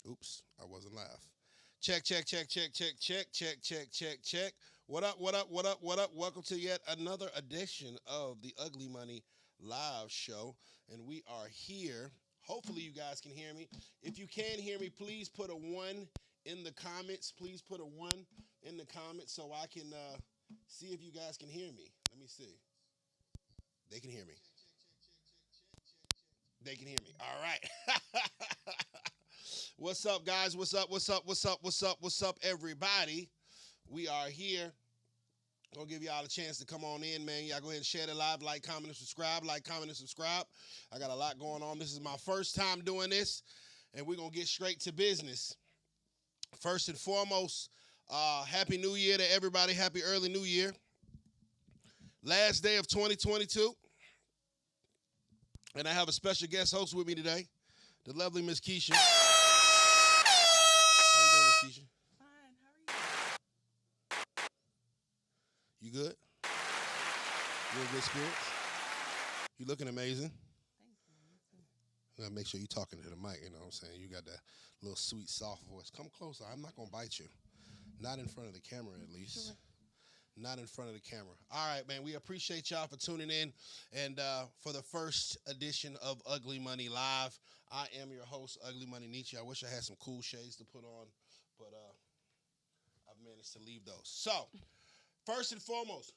Oops, I wasn't live. Check, check, check, check, check, check, check, check, check, check. What up, what up, what up, what up? Welcome to yet another edition of the Ugly Money Live Show. And we are here. Hopefully, you guys can hear me. If you can hear me, please put a one in the comments. Please put a one in the comments so I can see if you guys can hear me. Let me see. They can hear me. They can hear me. All right. What's up, guys? What's up? What's up? What's up? What's up? What's up, everybody? We are here. Gonna give y'all a chance to come on in, man. Y'all go ahead and share the live, like, comment, and subscribe. Like, comment, and subscribe. I got a lot going on. This is my first time doing this, and we're gonna get straight to business. First and foremost, Happy New Year to everybody. Happy early New Year. Last day of 2022. And I have a special guest host with me today, the lovely Miss Keisha. How you doing, Miss Keisha? Fine. How are you? You good? You in good spirits? You looking amazing. Thank you. You gotta make sure you're talking to the mic, you know what I'm saying? You got that little sweet, soft voice. Come closer. I'm not gonna bite you. Not in front of the camera, at least. Sure. Not in front of the camera. All right, man. We appreciate y'all for tuning in. And for the first edition of Ugly Money Live, I am your host, Ugly Money Nietzsche. I wish I had some cool shades to put on, but I've managed to leave those. So, first and foremost,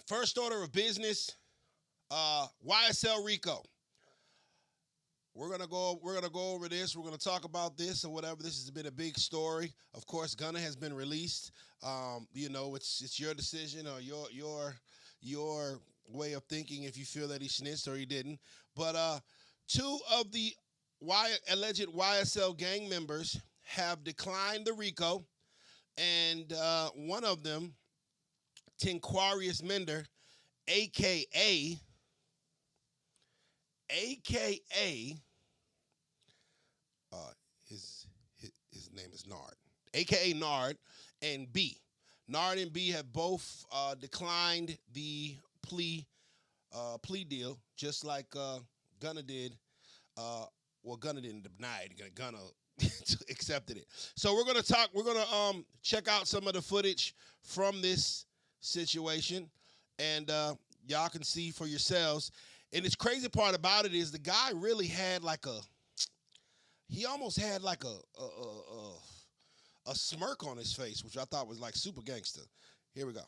first order of business, YSL Rico. We're gonna go over this. We're gonna talk about this or whatever. This has been a big story. Of course, Gunna has been released. It's your decision or your way of thinking if you feel that he snitched or he didn't. But two of the alleged YSL gang members have declined the RICO, and one of them, Tinquarius Mender, aka his name is Nard, aka Nard, and B. Nard and B have both declined the plea deal, just like Gunna did. Gunna didn't deny it. Gunna accepted it. So we're gonna check out some of the footage from this situation, and y'all can see for yourselves. And this crazy part about it is the guy really had he almost had like a smirk on his face, which I thought was like super gangster. Here we go.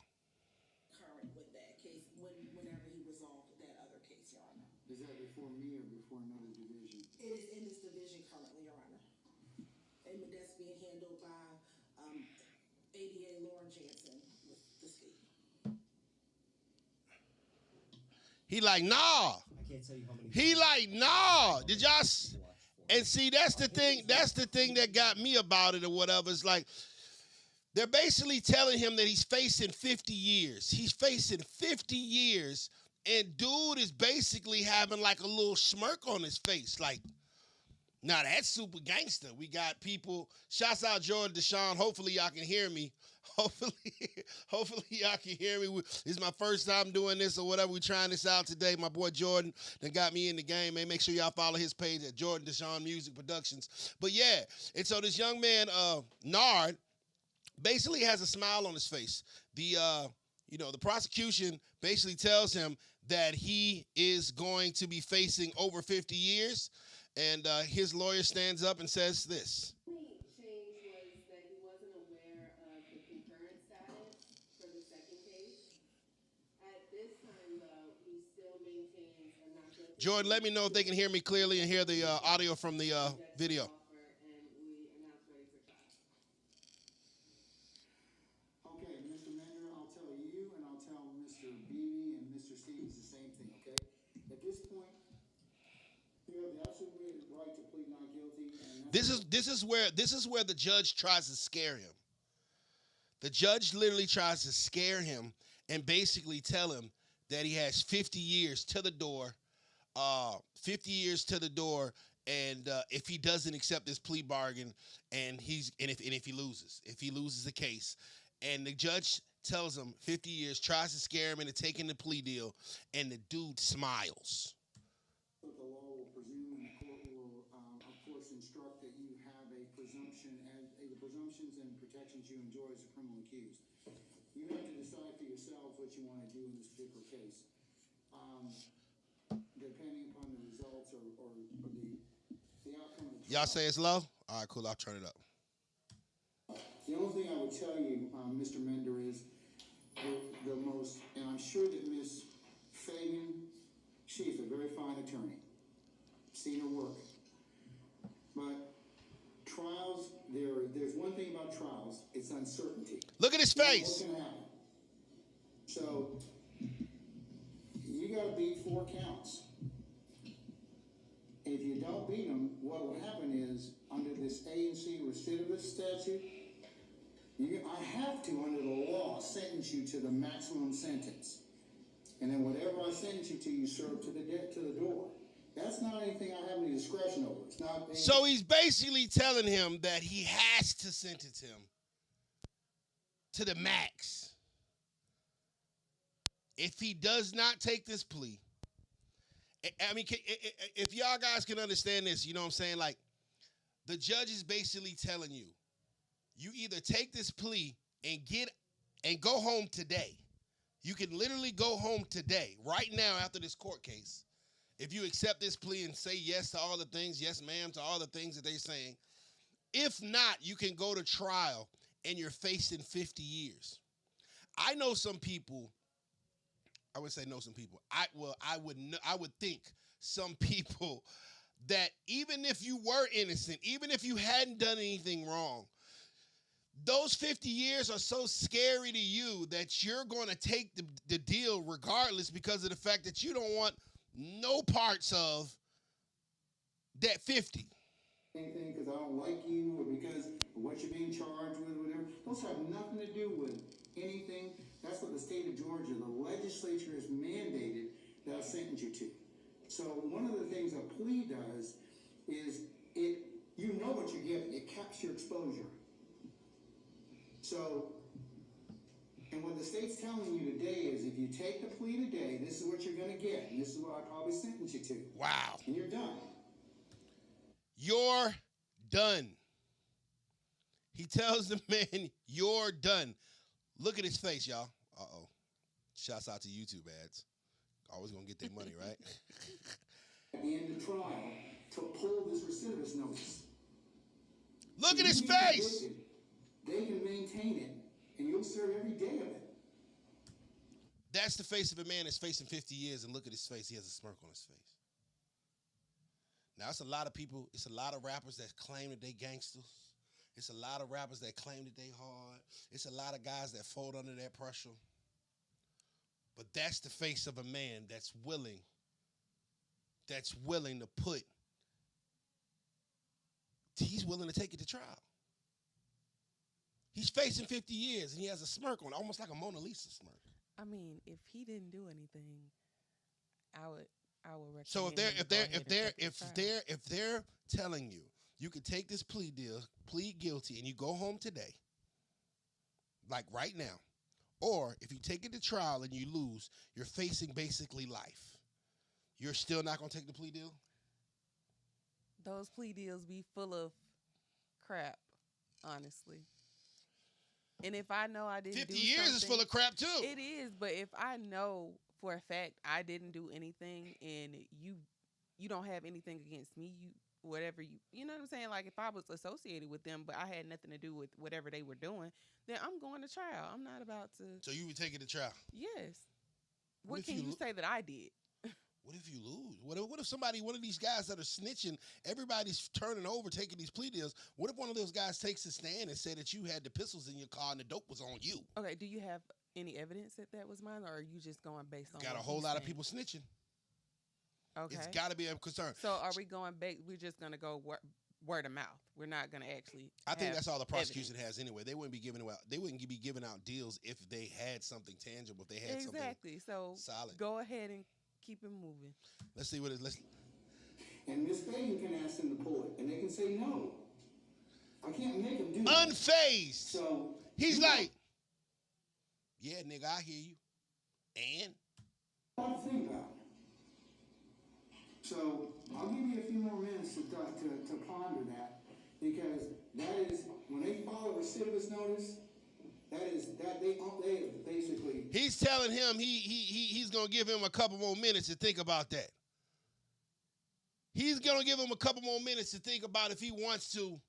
Current with that case, whenever he resolved that other case, Your Honor. Is that before me or before another division? It is in this division currently, Your Honor. And that's being handled by ADA Lauren Jansen with the state. He like, nah. I can't tell you how many. He like, nah. Did y'all? And see, that's the thing. That's the thing that got me about it or whatever. It's like they're basically telling him that he's facing 50 years. He's facing 50 years, and dude is basically having like a little smirk on his face, like, nah, that's super gangster. We got people. Shouts out Jordan Deshaun. Hopefully y'all can hear me. Hopefully y'all can hear me. This is my first time doing this or whatever. We're trying this out today. My boy Jordan that got me in the game, man. Make sure y'all follow his page at Jordan Deshaun Music Productions. But yeah, and so this young man, Nard, basically has a smile on his face. The prosecution basically tells him that he is going to be facing over 50 years. And his lawyer stands up and says this. The only change was that he wasn't aware of the concurrent status for the second case. At this time, though, he still maintains a not guilty. Jordan, let me know if they can hear me clearly and hear the audio from the video. And we are now ready for trial. Okay, Mr. Mender, I'll tell you and I'll tell Mr. Beebe and Mr. Stevens the same thing, okay? At this point, you have the absolute right to plead not guilty. And This is where the judge tries to scare him. The judge literally tries to scare him and basically tell him that he has 50 years to the door. 50 years to the door, and if he doesn't accept this plea bargain, and if he loses the case, and the judge tells him 50 years, tries to scare him into taking the plea deal, and the dude smiles. the law will presume and the court will, of course, instruct instruct that you have a presumption as the presumptions and protections you enjoy as a criminal accused. You have to decide for yourselves what you want to do in this particular case. Depending upon the results or the outcome of the trial. Y'all say it's low? All right, cool. I'll turn it up. The only thing I would tell you, Mr. Mender, is the most, and I'm sure that Ms. Fagan, she's a very fine attorney. Seen her work. But trials, there's one thing about trials, it's uncertainty. Look at his face. What's going to happen? So, you got to beat 4 counts. If you don't beat them, what will happen is, under this A&C recidivist statute, I have to, under the law, sentence you to the maximum sentence. And then whatever I sentence you to, you serve to the door. That's not anything I have any discretion over. It's not. So he's basically telling him that he has to sentence him to the max. If he does not take this plea, I mean, if y'all guys can understand this, you know what I'm saying? Like, the judge is basically telling you, you either take this plea and go home today. You can literally go home today, right now after this court case. If you accept this plea and say yes to all the things, yes, ma'am, to all the things that they're saying. If not, you can go to trial and you're facing 50 years. I know some people. I would say know some people. I would think some people that even if you were innocent, even if you hadn't done anything wrong, those 50 years are so scary to you that you're going to take the deal regardless because of the fact that you don't want no parts of that 50. Anything because I don't like you or because of what you're being charged with, whatever. Those have nothing to do with anything. That's what the state of Georgia, the legislature has mandated that I sentence you to. So one of the things a plea does is you know what you're getting. It caps your exposure. So, and what the state's telling you today is if you take the plea today, this is what you're going to get. And this is what I probably sentence you to. Wow. And you're done. You're done. He tells the man, you're done. Look at his face, y'all. Uh-oh. Shouts out to YouTube ads. Always going to get their money, right? At the end of trial, to pull this recidivist notice. Look at his If you get face. convicted, they can maintain it, and you'll serve every day of it. That's the face of a man that's facing 50 years, and look at his face. He has a smirk on his face. Now, it's a lot of people, it's a lot of rappers that claim that they gangsters. It's a lot of rappers that claim that they hard. It's a lot of guys that fold under that pressure. But that's the face of a man that's willing to put, he's willing to take it to trial. He's facing 50 years, and he has a smirk on, almost like a Mona Lisa smirk. I mean, if he didn't do anything, I would recommend. So him to go ahead and take it to trial. if they're telling you you can take this plea deal, plead guilty, and you go home today, like right now, or if you take it to trial and you lose, you're facing basically life. You're still not gonna take the plea deal? Those plea deals be full of crap, honestly. And if I know I didn't 50 do years is full of crap too. It is, but if I know for a fact I didn't do anything and you don't have anything against me, you know what I'm saying? Like if I was associated with them, but I had nothing to do with whatever they were doing, then I'm going to trial. I'm not about to. So you would take it to trial? Yes. What What if can you you say that I did? What if you lose? What if somebody, one of these guys that are snitching, everybody's turning over, taking these plea deals. What if one of those guys takes a stand and said that you had the pistols in your car and the dope was on you? Okay, do you have any evidence that was mine, or are you just going based on Got a what whole he's lot of saying? people snitching. Okay. It's got to be a concern. So are we going back? We're just going to go word of mouth. We're not going to actually. I think that's all the evidence. prosecution has anyway. They wouldn't be giving out. They wouldn't be giving out deals if they had something tangible. If they had something So solid. go ahead and keep it moving. Let's see what it is. And Miss Fagan can ask them to pull it, and they can say no. I can't make them do that. Unfazed. So He's like, yeah, nigga, I hear you. And what to think about. So I'll give you a few more minutes to ponder after that, because that is, when they follow recidivist notice, that is, that they basically... He's telling him he's going to give him a couple more minutes to think about that. He's going to give him a couple more minutes to think about if he wants to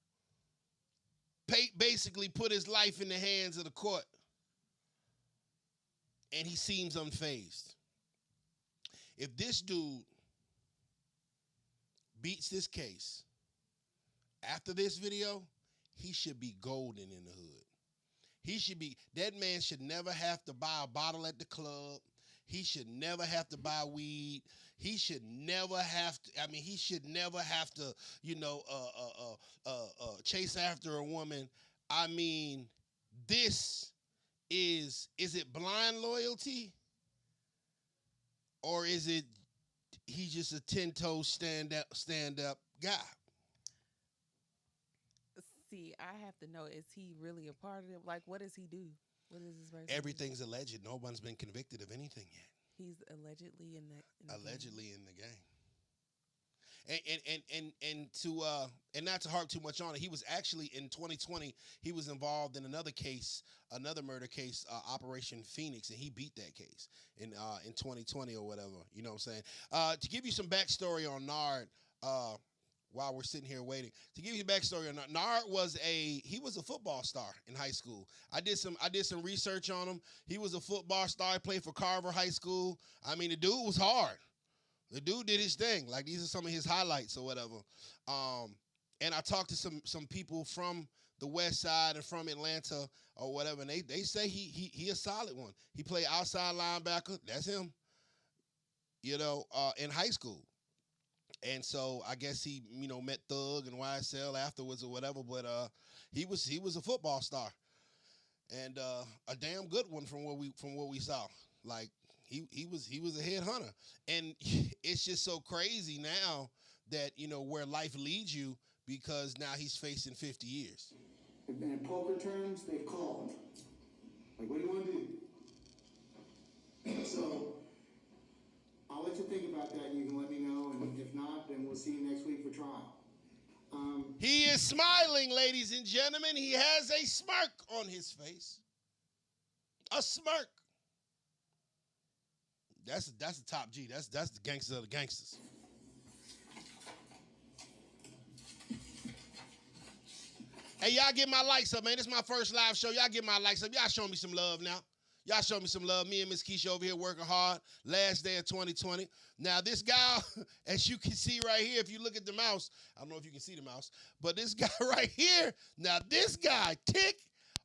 basically put his life in the hands of the court. And he seems unfazed. If this dude beats this case, after this video, he should be golden in the hood. That man should never have to buy a bottle at the club. He should never have to buy weed. He should never have to, he should never have to, chase after a woman. This is it blind loyalty? Or is it he's just a 10-toe stand up guy? See, I have to know, is he really a part of it? Like, what does he do? What is his version? Everything's alleged. No one's been convicted of anything yet. He's allegedly in the allegedly gang. In the gang. And not to harp too much on it, he was actually in 2020, he was involved in another murder case, Operation Phoenix, and he beat that case in 2020 or whatever. You know what I'm saying? To give you some backstory on Nard, while we're sitting here waiting, to give you backstory on Nard, he was a football star in high school. I did some research on him. He was a football star. He played for Carver High School. The dude was hard. The dude did his thing. Like, these are some of his highlights or whatever. And I talked to some people from the West Side and from Atlanta or whatever, and they say he a solid one. He played outside linebacker. That's him. In high school. And so I guess he, met Thug and YSL afterwards or whatever. But he was a football star, and a damn good one from what we saw. Like, he was a headhunter, and it's just so crazy now that where life leads you, because now he's facing 50 years. In poker terms, they called. Like, what do you want to do? So I'll let you think about that, and you can let me know, and if not, then we'll see you next week for trial. He is smiling, ladies and gentlemen. He has a smirk on his face. A smirk. That's the top G. That's the gangster of the gangsters. Hey, y'all get my likes up, man. This is my first live show. Y'all get my likes up. Y'all show me some love now. Y'all show me some love. Me and Miss Keisha over here working hard. Last day of 2020. Now, this guy, as you can see right here, if you look at the mouse, I don't know if you can see the mouse, but this guy right here, now this guy, Tick,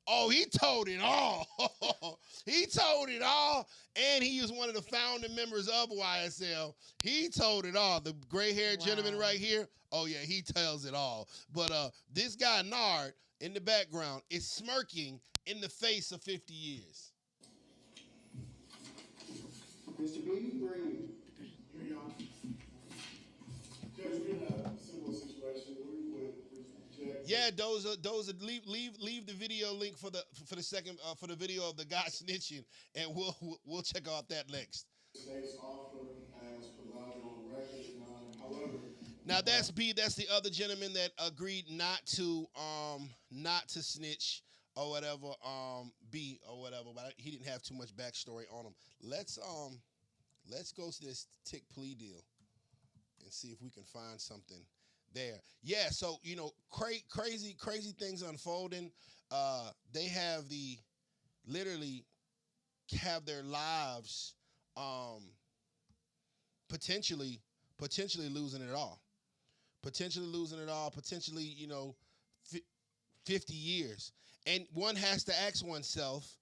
oh, he told it all. He told it all, and he was one of the founding members of YSL. He told it all. The gray-haired gentleman right here, oh, yeah, he tells it all. But this guy, Nard, in the background, is smirking in the face of 50 years. Mr. Beebe, where are you? Here you are. Judge, we're in a similar situation. We would reject. Yeah, Doza, leave the video link for the second for the video of the guy snitching, and we'll check out that next. State's offer as provided on record, however. Now that's the other gentleman that agreed not to snitch or whatever, B or whatever, but he didn't have too much backstory on him. Let's go to this Tick plea deal and see if we can find something there. Yeah, so crazy things unfolding. They have literally have their lives potentially losing it all. Potentially, 50 years. And one has to ask oneself,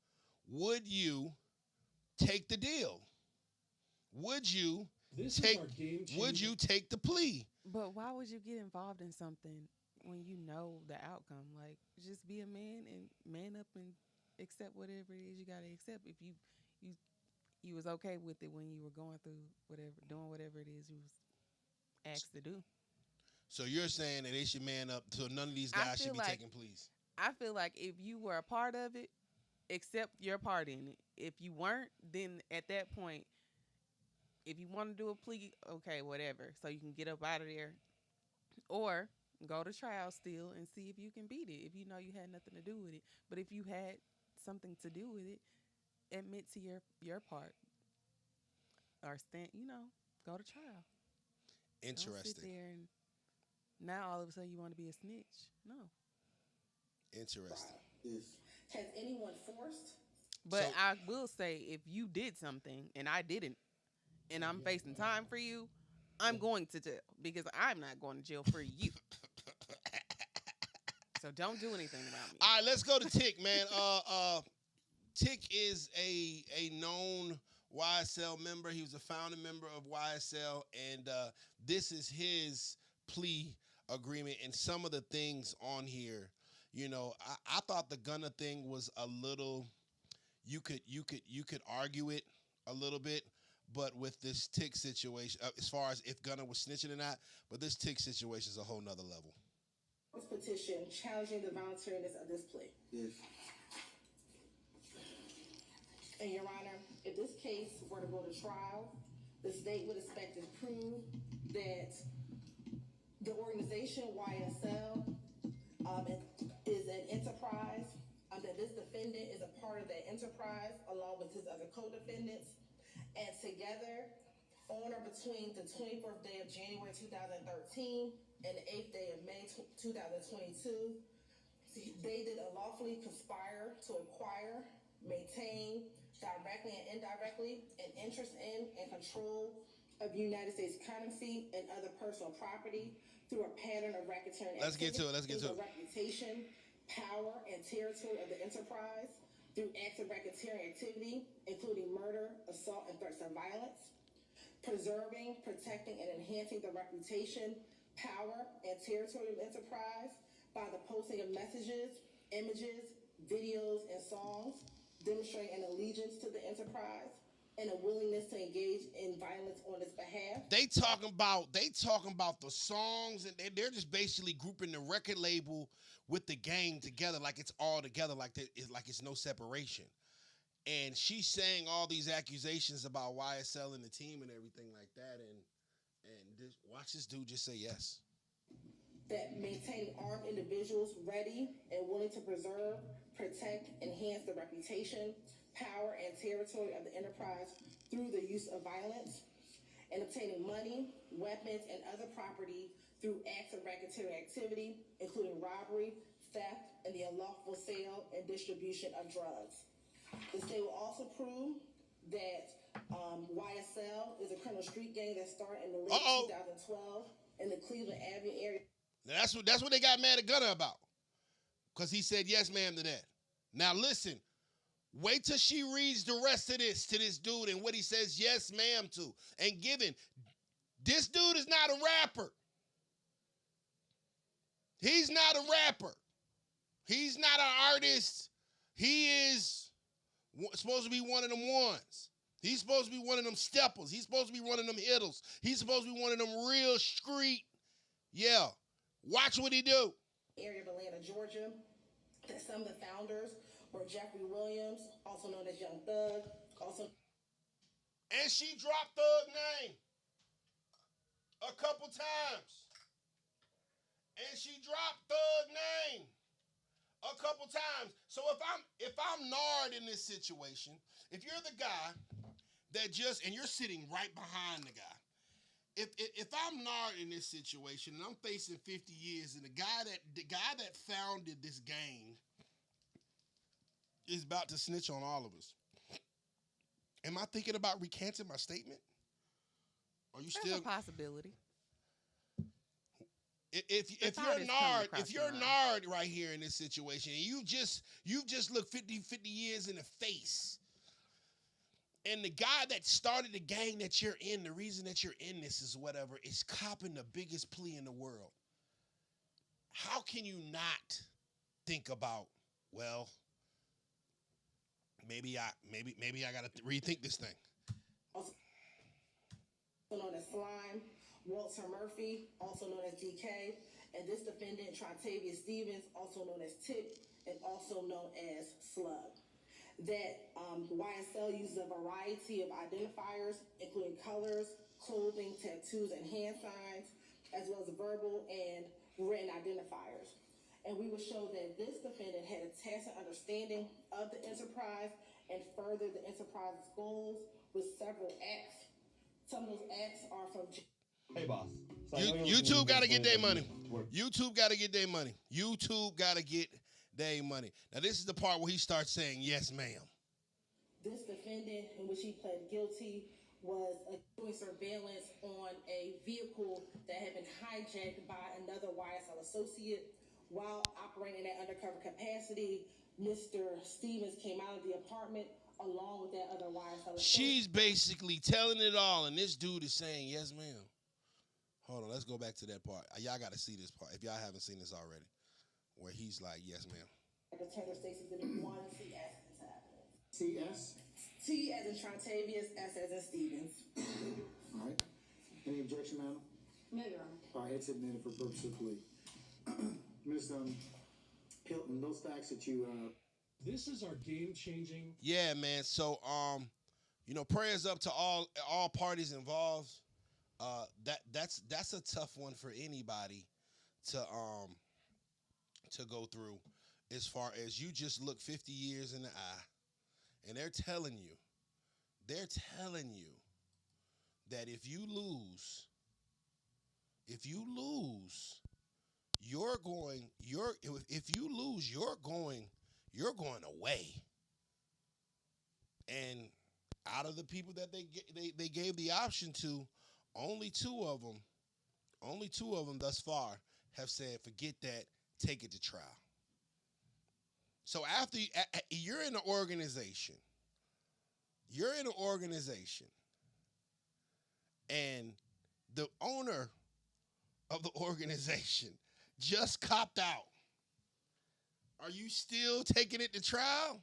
would you take the deal? Would you take the plea? But why would you get involved in something when you know the outcome? Like, just be a man and man up and accept whatever it is you gotta accept. If you was okay with it when you were going through doing whatever it is you was asked to do. So you're saying that they should man up, so none of these guys should be taking pleas? I feel like if you were a part of it, accept your part in it. If you weren't, then at that point, if you want to do a plea, okay, whatever. So you can get up out of there. Or Go to trial still and see if you can beat it. If you know you had nothing to do with it, but if you had something to do with it, admit to your part or stand. Go to trial. Don't sit Interesting. there and now all of a sudden you want to be a snitch. No. Interesting. Yes. Has anyone forced? But So I will say if you did something and I didn't and I'm facing time for you, I'm going to jail because I'm not going to jail for you. So don't do anything around me. all right, let's go to Tick, man. Tick is a known YSL member. He was a founding member of YSL, and this is his plea agreement. And some of the things on here, I thought the Gunna thing was a little. You could argue it a little bit, but with this Tick situation, as far as if Gunna was snitching or not, but this Tick situation is a whole nother level. This petition challenging the voluntariness of this plea. Yes. And Your Honor, if this case were to go to trial, the state would expect to prove that the organization YSL is an enterprise, that this defendant is a part of that enterprise along with his other co-defendants, and together, on or between the 24th day of January 2013 and the 8th day of May 2022, they did unlawfully conspire to acquire, maintain, directly and indirectly, an interest in and control of United States currency and other personal property through a pattern of racketeering Let's get to it. Let's get to the it. reputation, power, and territory of the enterprise through acts of racketeering activity, including murder, assault, and threats of violence, preserving, protecting, and enhancing the reputation, power, and territory of the enterprise by the posting of messages, images, videos, and songs demonstrating an allegiance to the enterprise and a willingness to engage in violence on its behalf. They talking about the songs, and they're just basically grouping the record label with the gang together, like it's all together, like it's no separation. And she's saying all these accusations about YSL and the team and everything like that, and watch this dude just say yes. That maintaining armed individuals ready and willing to preserve, protect, enhance the reputation, power, and territory of the enterprise through the use of violence, and obtaining money, weapons, and other property through acts of racketeering activity, including robbery, theft, and the unlawful sale and distribution of drugs. The state will also prove that YSL is a criminal street gang that started in the late 2012 in the Cleveland Avenue area. Now that's what they got mad at Gunna about, because he said yes, ma'am, to that. Now listen, wait till she reads the rest of this to this dude and what he says yes, ma'am, to. And given, this dude is not a rapper. He's not a rapper. He's not an artist. He is supposed to be one of them ones. He's supposed to be one of them steppers. He's supposed to be one of them hitters. He's supposed to be one of them real street. Yeah. Watch what he do. Area of Atlanta, Georgia, that some of the founders were Jeffrey Williams, also known as Young Thug, also. And she dropped Thug name a couple times. And she dropped Thug name a couple times. So if I'm Nard in this situation, if you're the guy that and you're sitting right behind the guy. If I'm Nard in this situation and I'm facing 50 years and the guy that founded this gang is about to snitch on all of us, am I thinking about recanting my statement? Are you There's still a possibility. If you're Nard right here in this situation, and you've just looked 50 years in the face, and the guy that started the gang that you're in, the reason that you're in this is whatever, is copping the biggest plea in the world. How can you not think about, well, maybe I gotta rethink this thing. Also known as Slime, Walter Murphy, also known as DK, and this defendant, Trontavious Stevens, also known as Tip, and also known as Slug. That YSL uses a variety of identifiers, including colors, clothing, tattoos, and hand signs, as well as verbal and written identifiers. And we will show that this defendant had a tacit understanding of the enterprise and furthered the enterprise's goals with several acts. Some of those acts are from... Hey, boss. So YouTube got to get their money. YouTube got to get their money. YouTube got to get their money. Now, this is the part where he starts saying, yes, ma'am. This defendant, in which he pled guilty, was doing surveillance on a vehicle that had been hijacked by another YSL associate. While operating in that undercover capacity, Mr. Stevens came out of the apartment along with that other YSL associate. She's basically telling it all, and this dude is saying, yes, ma'am. Hold on, let's go back to that part. Y'all got to see this part if y'all haven't seen this already, where he's like, yes, ma'am. The Taylor Stacy's going to be 1 CS is happening. CS? T as in Trontavious, S as in Stevens. All right. Any objection, madam? No, Your Honor. All right, it's admitted for purpose of plea. Ms. Hilton, those facts that you... This is our game-changing. Yeah, man. So, prayers up to all parties involved. That's a tough one for anybody to go through, as far as you just look 50 years in the eye, and they're telling you that if you lose, you're going away. And out of the people that they gave the option to, only two of them thus far have said, forget that, take it to trial. So after you're in an organization, and the owner of the organization just copped out. Are you still taking it to trial?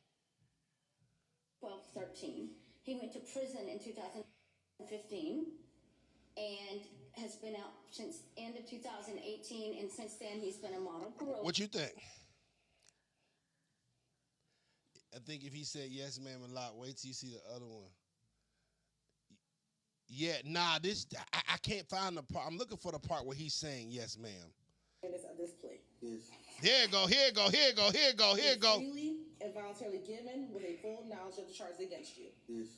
13. He went to prison in 2015 and has been out since end of 2018, and since then he's been a model parole. What you think? I think if he said yes, ma'am, a lot, wait till you see the other one. Yeah, nah, I can't find the part. I'm looking for the part where he's saying yes, ma'am. This plea. Yes. Here it go. Freely and voluntarily given with a full knowledge of the charges against you. Yes.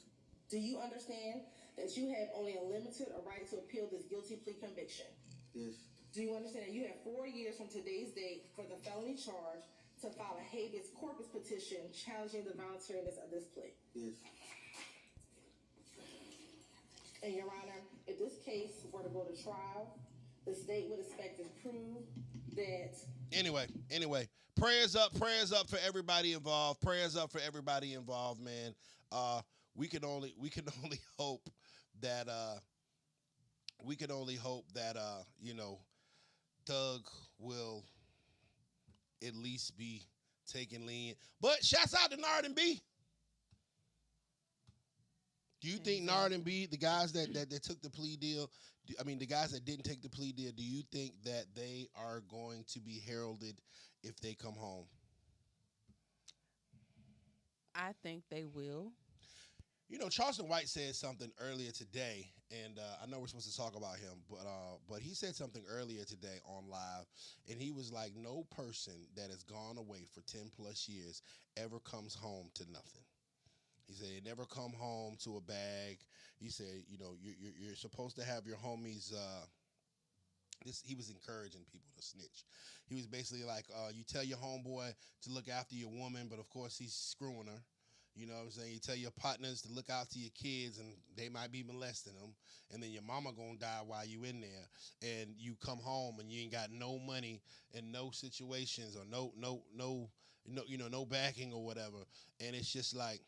Do you understand that you have only a limited right to appeal this guilty plea conviction? Yes. Do you understand that you have 4 years from today's date for the felony charge to file a habeas corpus petition challenging the voluntariness of this plea? Yes. And Your Honor, if this case were to go to trial, the state would expect to prove that... Anyway, prayers up for everybody involved. Prayers up for everybody involved, man. We can only hope that Doug will at least be taking lean. But shouts out to Nard and B. Do you think Nard and B, the guys that took the plea deal, the guys that didn't take the plea deal, do you think that they are going to be heralded if they come home? I think they will. Charleston White said something earlier today, and I know we're supposed to talk about him, but he said something earlier today on live, and he was like, no person that has gone away for 10 plus years ever comes home to nothing. He said they never come home to a bag. He said, you're supposed to have your homies. He was encouraging people to snitch. He was basically like, you tell your homeboy to look after your woman, but of course he's screwing her. You know what I'm saying? You tell your partners to look out to your kids, and they might be molesting them, and then your mama gonna die while you in there, and you come home and you ain't got no money and no situations or no backing or whatever, and it's just like,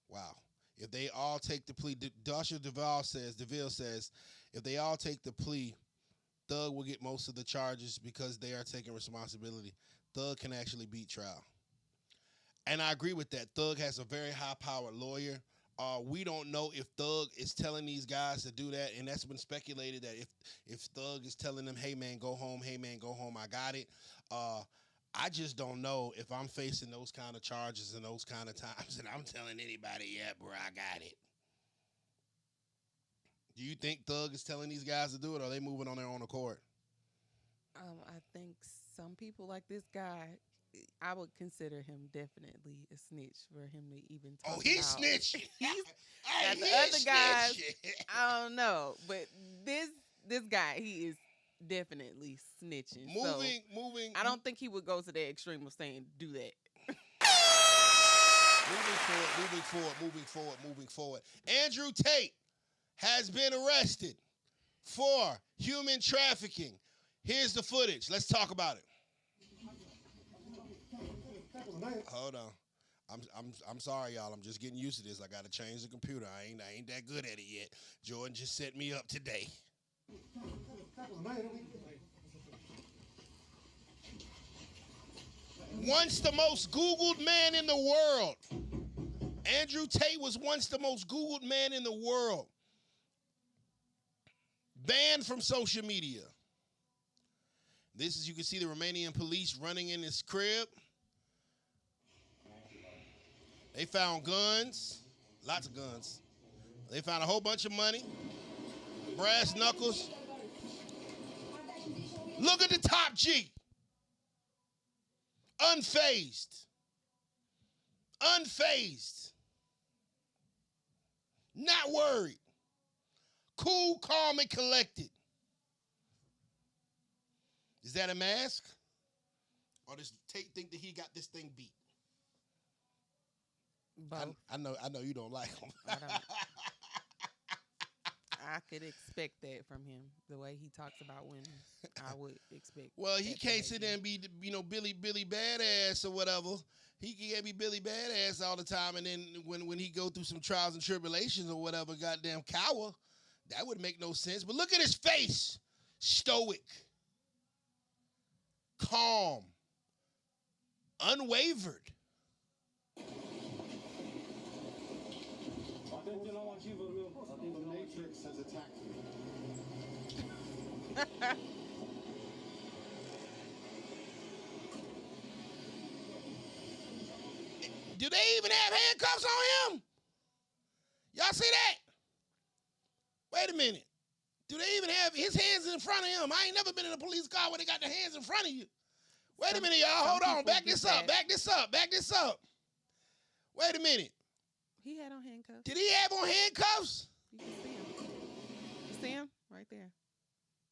wow. If they all take the plea, Joshua DeVille says, if they all take the plea, Thug will get most of the charges because they are taking responsibility. Thug can actually beat trial. And I agree with that. Thug has a very high-powered lawyer. We don't know if Thug is telling these guys to do that, and that's been speculated that if Thug is telling them, hey, man, go home, I got it. I just don't know if I'm facing those kind of charges and those kind of times and I'm telling anybody, yeah, bro, I got it. Do you think Thug is telling these guys to do it, or are they moving on their own accord? I think some people like this guy, I would consider him definitely a snitch for him to even talk Oh, he about. snitched. He's Hey, got the he other guys. snitched. I don't know, but this guy, he is definitely snitching. Moving. I don't think he would go to the extreme of saying do that. Moving forward. Andrew Tate has been arrested for human trafficking. Here's the footage. Let's talk about it. Hold on. I'm sorry, y'all. I'm just getting used to this. I gotta change the computer. I ain't that good at it yet. Jordan just set me up today. Once the most Googled man in the world. Andrew Tate was once the most Googled man in the world. Banned from social media. This is, you can see the Romanian police running in his crib. They found guns, lots of guns. They found a whole bunch of money, brass knuckles. Look at the top G. Unfazed. Not worried. Cool, calm, and collected. Is that a mask? Or does Tate think that he got this thing beat? Both. I know you don't like him. I don't. I could expect that from him. The way he talks about women, I would expect. Well, he that can't sit there behavior. and be, Billy Badass or whatever. He can't be Billy Badass all the time, and then when he go through some trials and tribulations or whatever, goddamn cower, that would make no sense. But look at his face. Stoic. Calm. Unwavered. The Matrix has attacked me. Do they even have handcuffs on him? Y'all see that? Wait a minute. Do they even have his hands in front of him? I ain't never been in a police car where they got their hands in front of you. Wait a minute, y'all. Hold on. Back this up. Wait a minute. He had on handcuffs. Did he have on handcuffs? You can see him. You see him right there.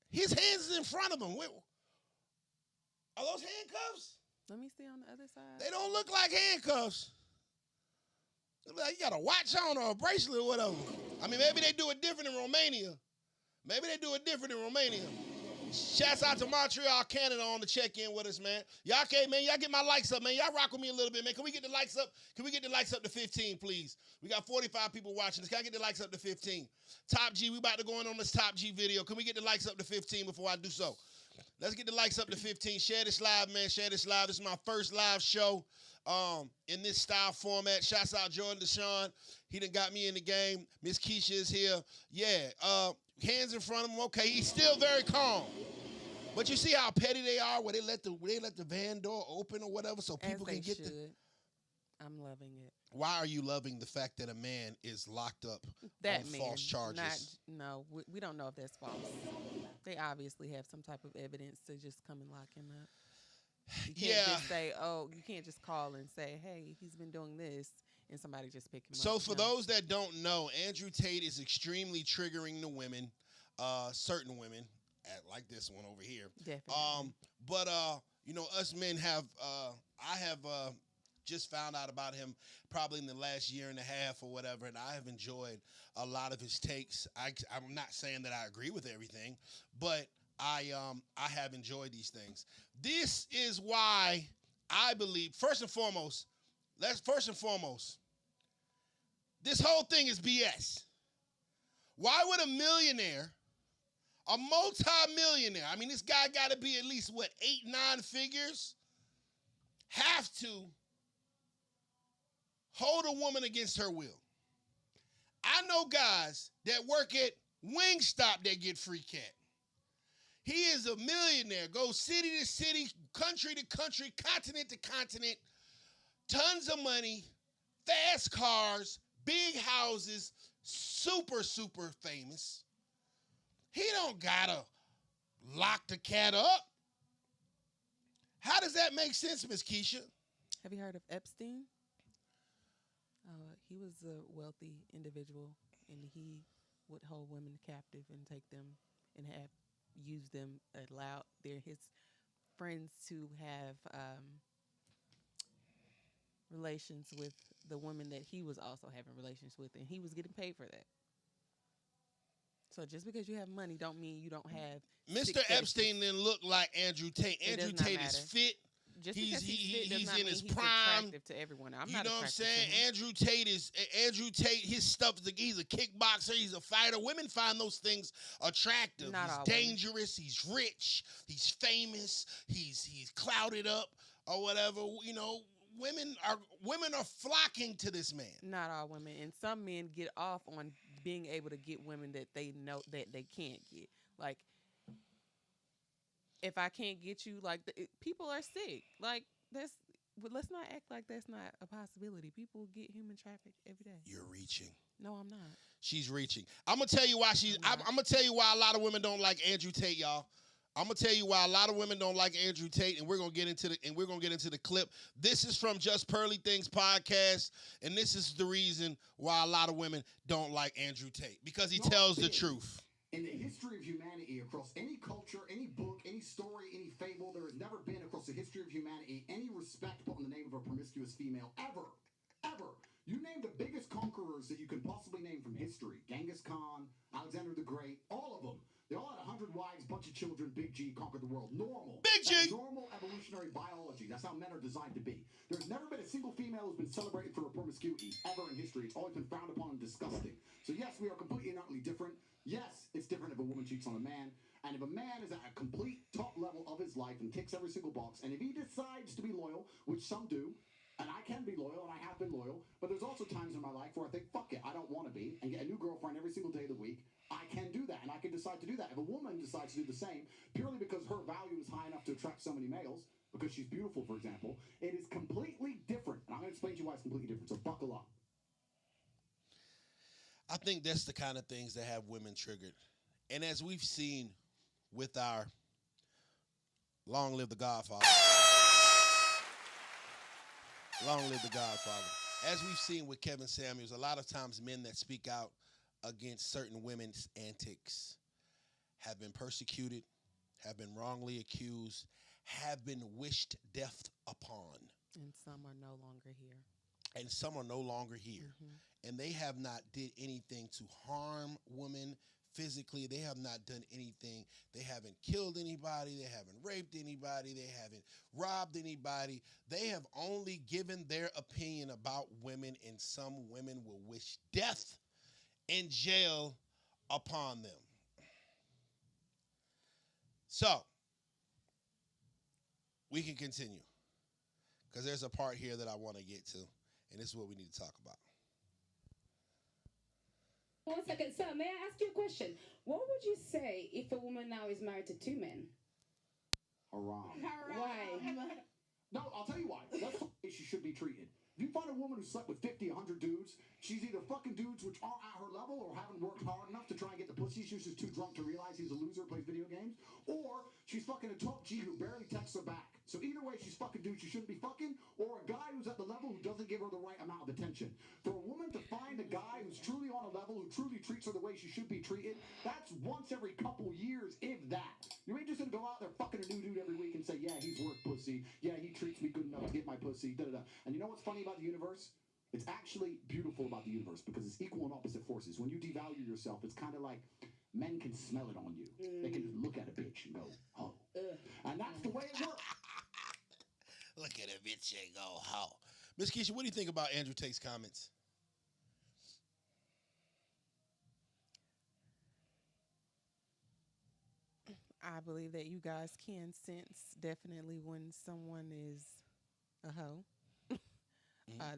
His hands is in front of him. Are those handcuffs? Let me see on the other side. They don't look like handcuffs. They look like you got a watch on or a bracelet or whatever. I mean, maybe they do it different in Romania. Shouts out to Montreal, Canada on the check-in with us, man. Y'all get my likes up, man. Y'all rock with me a little bit, man. Can we get the likes up? Can we get the likes up to 15, please? We got 45 people watching this. Can I get the likes up to 15? Top G, we about to go in on this Top G video. Can we get the likes up to 15 before I do so? Let's get the likes up to 15. Share this live, man. Share this live. This is my first live show in this style format. Shouts out Jordan Deshaun. He done got me in the game. Miss Keisha is here. Yeah, hands in front of him. Okay, he's still very calm. But you see how petty they are where they let the van door open or whatever so people can get the... I'm loving it. Why are you loving the fact that a man is locked up on false charges? We don't know if that's false. They obviously have some type of evidence to just come and lock him up. You can't just say, you can't just call and say, hey, he's been doing this, and somebody just pick him up. So for those that don't know, Andrew Tate is extremely triggering to women, certain women, like this one over here. Definitely. But us men have, I have just found out about him probably in the last year and a half or whatever, and I have enjoyed a lot of his takes. I'm not saying that I agree with everything, but I have enjoyed these things. This is why I believe, first and foremost, this whole thing is BS. Why would a millionaire, a multi-millionaire, I mean, this guy got to be at least, 8, 9 figures, have to hold a woman against her will? I know guys that work at Wingstop that get free cat. He is a millionaire, goes city to city, country to country, continent to continent, tons of money, fast cars, big houses, super, super famous. He don't gotta lock the cat up. How does that make sense, Miss Keisha? Have you heard of Epstein? He was a wealthy individual, and he would hold women captive and take them and have use them, allow his friends to have relations with the women that he was also having relations with, and he was getting paid for that. So just because you have money don't mean you don't have Mr. sick Epstein faces. didn't look like Andrew Tate. It Andrew does not Tate is matter. fit. Just He's because he's fit does he's not in mean his he's prime. attractive to everyone. I'm You not know what I'm attracted saying? to him. Andrew Tate, his stuff is he's a kickboxer, he's a fighter. Women find those things attractive. Not he's all women. dangerous, he's rich, he's famous, he's clouded up or whatever. You know, women are flocking to this man. Not all women, and some men get off on being able to get women that they know that they can't get. Like, if I can't get you, like people are sick. Like that's, but let's not act like that's not a possibility. People get human trafficked every day. You're reaching. No, I'm not. She's reaching. I'm gonna tell you why I'm gonna tell you why a lot of women don't like Andrew Tate, y'all. I'm gonna tell you why a lot of women don't like Andrew Tate, and we're gonna get into the clip. This is from Just Pearly Things podcast, and this is the reason why a lot of women don't like Andrew Tate, because he tells the truth. In the history of humanity, across any culture, any book, any story, any fable, there has never been across the history of humanity any respect put in the name of a promiscuous female, ever. Ever. You name the biggest conquerors that you can possibly name from history. Genghis Khan, Alexander the Great, all of them. They all had 100 wives, bunch of children, Big G, conquered the world. Normal. Big G! That's normal evolutionary biology. That's how men are designed to be. There's never been a single female who's been celebrated for her promiscuity, ever in history. It's always been frowned upon and disgusting. So yes, we are completely and utterly different. Yes, it's different if a woman cheats on a man. And if a man is at a complete top level of his life and ticks every single box, and if he decides to be loyal, which some do, and I can be loyal, and I have been loyal, but there's also times in my life where I think, fuck it, I don't want to be, and get a new girlfriend every single day of the week. I can do that, and I can decide to do that. If a woman decides to do the same, purely because her value is high enough to attract so many males, because she's beautiful, for example, it is completely different. And I'm going to explain to you why it's completely different, so buckle up. I think that's the kind of things that have women triggered. And as we've seen with our Long Live the Godfather. Long live the Godfather. As we've seen with Kevin Samuels, a lot of times men that speak out against certain women's antics have been persecuted, have been wrongly accused, have been wished death upon. And some are no longer here. And some are no longer here. Mm-hmm. And they have not did anything to harm women physically. They have not done anything. They haven't killed anybody. They haven't raped anybody. They haven't robbed anybody. They have only given their opinion about women, and some women will wish death and jail upon them. So, we can continue, because there's a part here that I want to get to, and this is what we need to talk about. 1 second, sir, may I ask you a question? What would you say if a woman now is married to 2 men? Haram. Why? No, I'll tell you why. That's the way she should be treated. If you find a woman who slept with 50, 100 dudes, she's either fucking dudes which aren't at her level or haven't worked hard enough to try and get the pussy. She's just too drunk to realize he's a loser, plays video games. Or she's fucking a top G who barely texts her back. So either way, she's fucking dudes she shouldn't be fucking, or a guy who's at the level who doesn't give her the right amount of attention. For a woman to find a guy who's truly on a level, who truly treats her the way she should be treated, that's once every couple years, if that. You ain't just gonna go out there fucking a new dude every week and say, yeah, he's worth pussy. Yeah, he treats me good enough to get my pussy. Da-da-da. And you know what's funny about the universe? It's actually beautiful about the universe because it's equal and opposite forces. When you devalue yourself, it's kind of like men can smell it on you. They can just look at a bitch and go, oh. And that's the way it works. Look at a bitch and go, ho. Miss Keisha, what do you think about Andrew Tate's comments? I believe that you guys can sense definitely when someone is a hoe.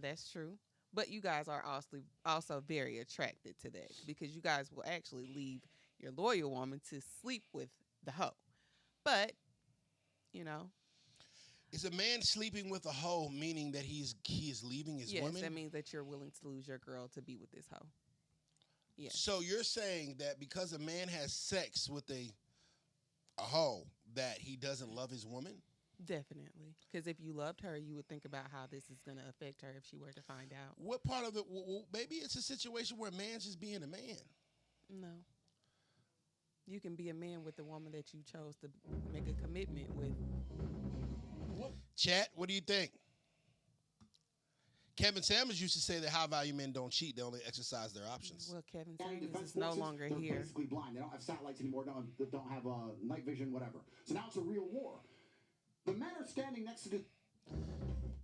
That's true. But you guys are also very attracted to that because you guys will actually leave your loyal woman to sleep with the hoe. But, you know. Is a man sleeping with a hoe meaning that he is leaving his woman? Yes, that means that you're willing to lose your girl to be with this hoe. Yes. So you're saying that because a man has sex with a hoe that he doesn't love his woman? Definitely. Because if you loved her, you would think about how this is going to affect her if she were to find out. What part of it? Maybe it's a situation where a man's just being a man. No. You can be a man with the woman that you chose to make a commitment with. Chat, what do you think? Kevin Samuels used to say that high value men don't cheat; they only exercise their options. Well, Kevin County Samuels Defense is no Forces, longer they're here. basically blind. They don't have satellites anymore. Don't have night vision, whatever. So now it's a real war. The men are standing next to the.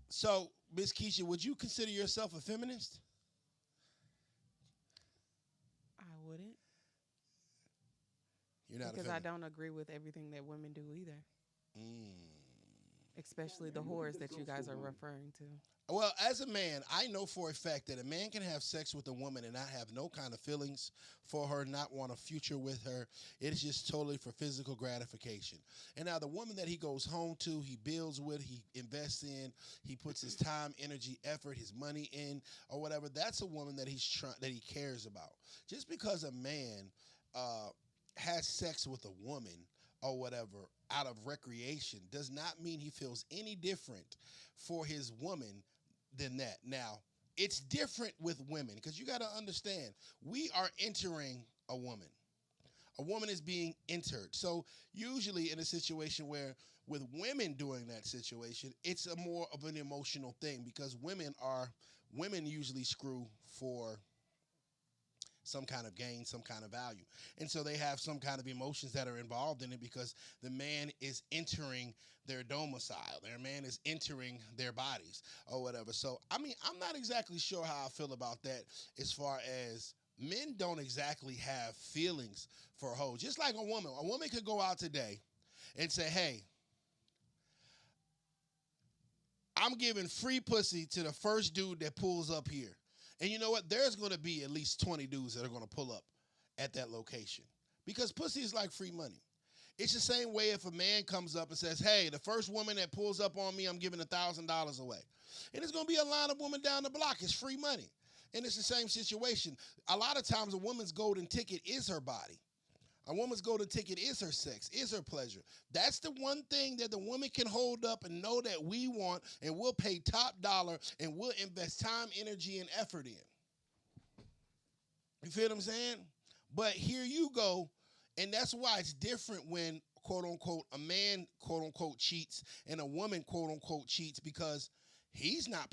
So, Miss Keisha, would you consider yourself a feminist? I wouldn't. You're not Because a I feminist. don't agree with everything that women do either. Especially the whores that you guys are referring to. Well, as a man, I know for a fact that a man can have sex with a woman and not have no kind of feelings for her, not want a future with her. It is just totally for physical gratification. And now the woman that he goes home to, he builds with, he invests in, he puts his time, energy, effort, his money in, or whatever. That's a woman that that he cares about. Just because a man has sex with a woman or whatever out of recreation does not mean he feels any different for his woman than that. Now, it's different with women because you got to understand, we are entering a woman. A woman is being entered. So usually in a situation where with women doing that situation, it's a more of an emotional thing because women usually screw for some kind of gain, some kind of value. And so they have some kind of emotions that are involved in it because the man is entering their domicile. Their man is entering their bodies or whatever. So, I mean, I'm not exactly sure how I feel about that as far as men don't exactly have feelings for hoes. Just like a woman. A woman could go out today and say, hey, I'm giving free pussy to the first dude that pulls up here. And you know what? There's going to be at least 20 dudes that are going to pull up at that location because pussy is like free money. It's the same way if a man comes up and says, hey, the first woman that pulls up on me, I'm giving $1,000 away. And it's going to be a line of women down the block. It's free money. And it's the same situation. A lot of times a woman's golden ticket is her body. A woman's golden ticket is her sex, is her pleasure. That's the one thing that the woman can hold up and know that we want and we'll pay top dollar and we'll invest time, energy, and effort in. You feel what I'm saying? But here you go, and that's why it's different when, quote unquote, a man, quote unquote, cheats and a woman, quote unquote, cheats because he's not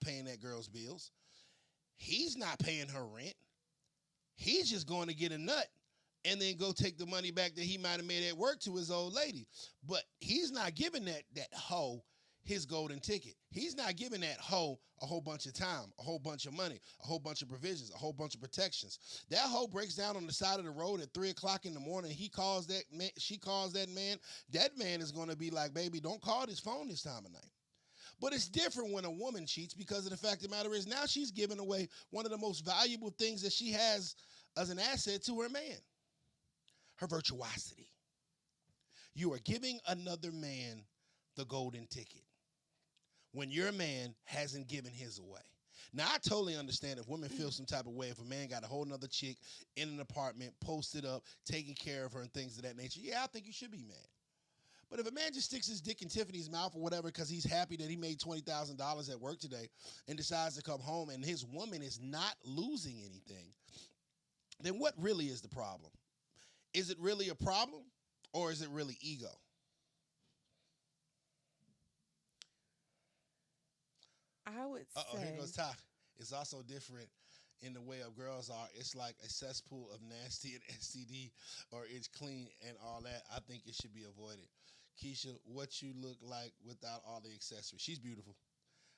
paying that girl's bills. He's not paying her rent. He's just going to get a nut and then go take the money back that he might have made at work to his old lady. But he's not giving that hoe his golden ticket. He's not giving that hoe a whole bunch of time, a whole bunch of money, a whole bunch of provisions, a whole bunch of protections. That hoe breaks down on the side of the road at 3 o'clock in the morning. He calls that man, she calls that man. That man is going to be like, baby, don't call this phone this time of night. But it's different when a woman cheats because of the fact of the matter is now she's giving away one of the most valuable things that she has as an asset to her man. Her virtuosity. You are giving another man the golden ticket when your man hasn't given his away. Now, I totally understand if women feel some type of way if a man got a whole nother chick in an apartment, posted up, taking care of her and things of that nature. Yeah, I think you should be mad. But if a man just sticks his dick in Tiffany's mouth or whatever because he's happy that he made $20,000 at work today and decides to come home and his woman is not losing anything, then what really is the problem? Is it really a problem or is it really ego? I would say. Here goes Ty. It's also different in the way of girls are. It's like a cesspool of nasty and STD, or it's clean and all that. I think it should be avoided. Keisha, what you look like without all the accessories? She's beautiful.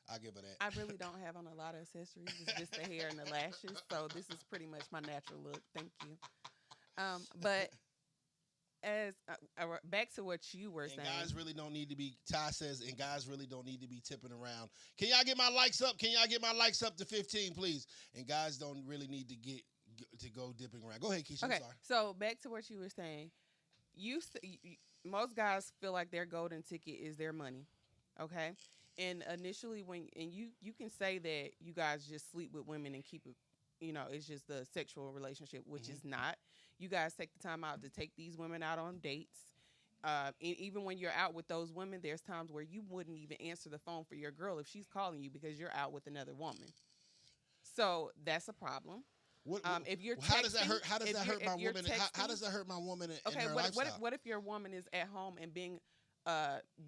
I'll give her that. I really don't have on a lot of accessories. It's just the hair and the lashes. So this is pretty much my natural look. Thank you. But as back to what you were saying, guys really don't need to be. Ty says, and guys really don't need to be tipping around. Can y'all get my likes up? Can y'all get my likes up to 15, please? And guys don't really need to go dipping around. Go ahead, Keisha. okay, I'm sorry. so back to what you were saying. Most guys feel like their golden ticket is their money. Okay, and initially you can say that you guys just sleep with women and keep it. It's just the sexual relationship, which is not. You guys take the time out to take these women out on dates. Even when you're out with those women, there's times where you wouldn't even answer the phone for your girl if she's calling you because you're out with another woman. So that's a problem. If you're how does that texting- hurt? How does if that you're- hurt my if you're woman? How texting- does that hurt my woman and Okay, her what lifestyle? if your woman is at home and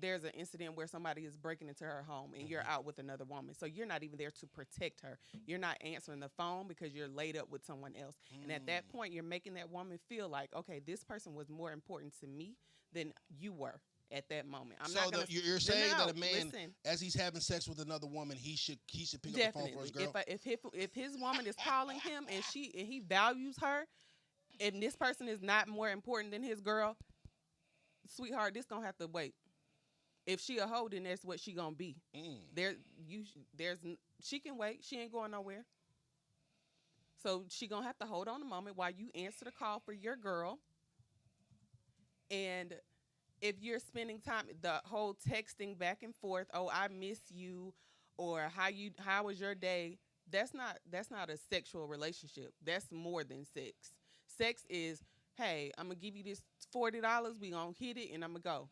there's an incident where somebody is breaking into her home and you're out with another woman, so you're not even there to protect her. You're not answering the phone because you're laid up with someone else, and at that point, you're making that woman feel like, okay, this person was more important to me than you were at that moment. You're saying that a man, listen, as he's having sex with another woman, he should pick up the phone for his girl. If his woman is calling him and he values her, and this person is not more important than his girl, sweetheart, this gonna have to wait. If she a hoe, then that's what she gonna be. She can wait. She ain't going nowhere. So she gonna have to hold on a moment while you answer the call for your girl. And if you're spending time, the whole texting back and forth, oh, I miss you, or how was your day? That's not a sexual relationship. That's more than sex. Sex is, hey, I'm gonna give you this $40. We gonna hit it and I'm gonna go.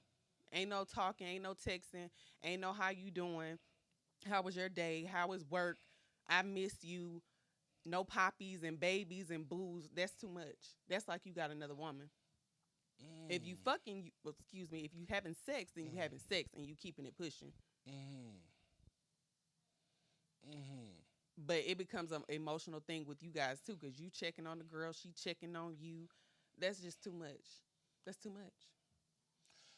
Ain't no talking, ain't no texting, ain't no how you doing, how was your day, how was work, I miss you. No poppies and babies and booze. That's too much. That's like you got another woman. If you if you having sex, then you having sex and you keeping it pushing. But it becomes an emotional thing with you guys too, because you checking on the girl, she checking on you. That's just too much. That's too much.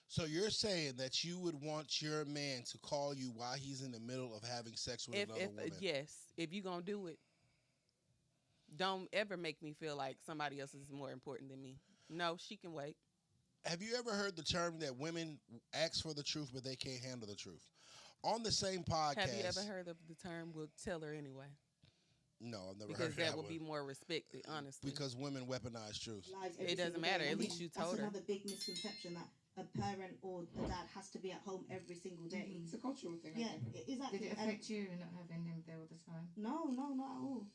So you're saying that you would want your man to call you while he's in the middle of having sex with another woman? Yes. If you're going to do it, don't ever make me feel like somebody else is more important than me. No, she can wait. Have you ever heard the term that women ask for the truth, but they can't handle the truth? On the same podcast. Have you ever heard of the term, we'll tell her anyway? No, I've never heard because that would one. be more respected, honestly. Because women weaponize truth. It doesn't matter. At least you told her. That's another big misconception that a parent or the dad has to be at home every single day. It's a cultural thing. Yeah, exactly. Did it affect you not having him there all the time? No, not at all.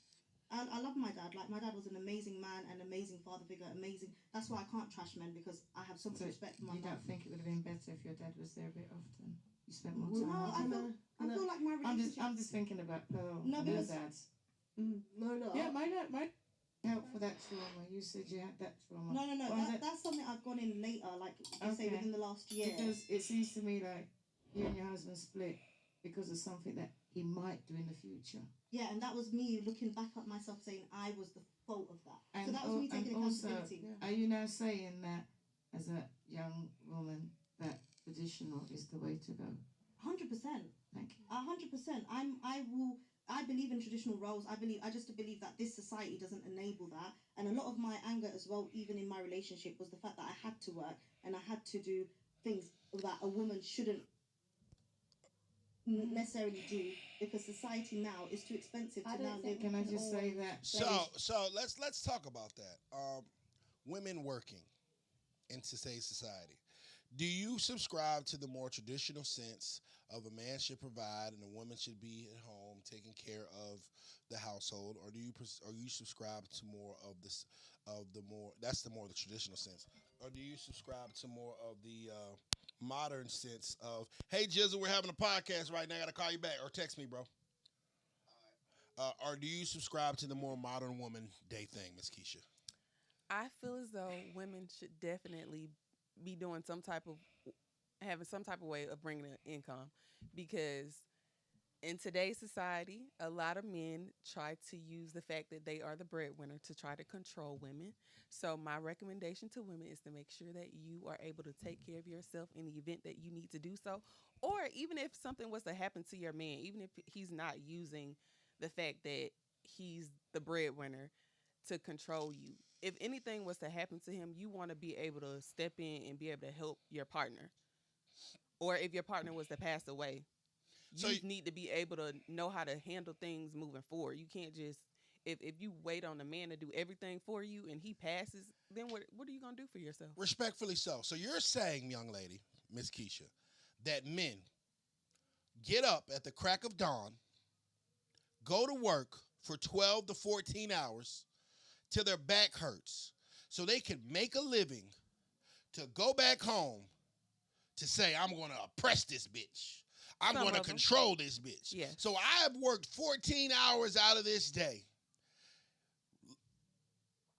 And I love my dad. Like, my dad was an amazing man, an amazing father figure, amazing. That's why I can't trash men, because I have so much respect for my dad. You don't think it would have been better if your dad was there a bit often? You spent more No, time. I feel like my relationship. I'm just thinking about Pearl. No, because dads. No. Yeah, my help for that trauma. You said you had that trauma. No. That's something I've gone in later, like you say within the last year. Because it seems to me like you and your husband split because of something that he might do in the future. Yeah, and that was me looking back at myself saying I was the fault of that. And so that was me taking accountability. Are you now saying that as a young woman that traditional is the way to go? 100%. Thank you. 100%. I believe in traditional roles. I just believe that this society doesn't enable that. And a lot of my anger as well, even in my relationship, was the fact that I had to work and I had to do things that a woman shouldn't necessarily do, because society now is too expensive to now live. Can I just say that? So let's talk about that. Women working in today's society. Do you subscribe to the more traditional sense of a man should provide and a woman should be at home taking care of the household, or do you subscribe to more of this that's the traditional sense, or do you subscribe to more of the modern sense of, hey Jizzle, we're having a podcast right now, I gotta call you back, or text me, bro? Or do you subscribe to the more modern woman day thing, Miss Keisha? I feel as though women should definitely be doing having some type of way of bringing in income, because in today's society, a lot of men try to use the fact that they are the breadwinner to try to control women. So my recommendation to women is to make sure that you are able to take care of yourself in the event that you need to do so, or even if something was to happen to your man, even if he's not using the fact that he's the breadwinner to control you. If anything was to happen to him, you want to be able to step in and be able to help your partner. Or if your partner was to pass away, you need to be able to know how to handle things moving forward. You can't just, if you wait on a man to do everything for you and he passes, then what are you going to do for yourself? Respectfully so. So you're saying, young lady, Miss Keisha, that men get up at the crack of dawn, go to work for 12 to 14 hours till their back hurts, so they can make a living to go back home to say, I'm going to oppress this bitch. I'm Some going to of 'em. control this bitch. Yes. So I've worked 14 hours out of this day.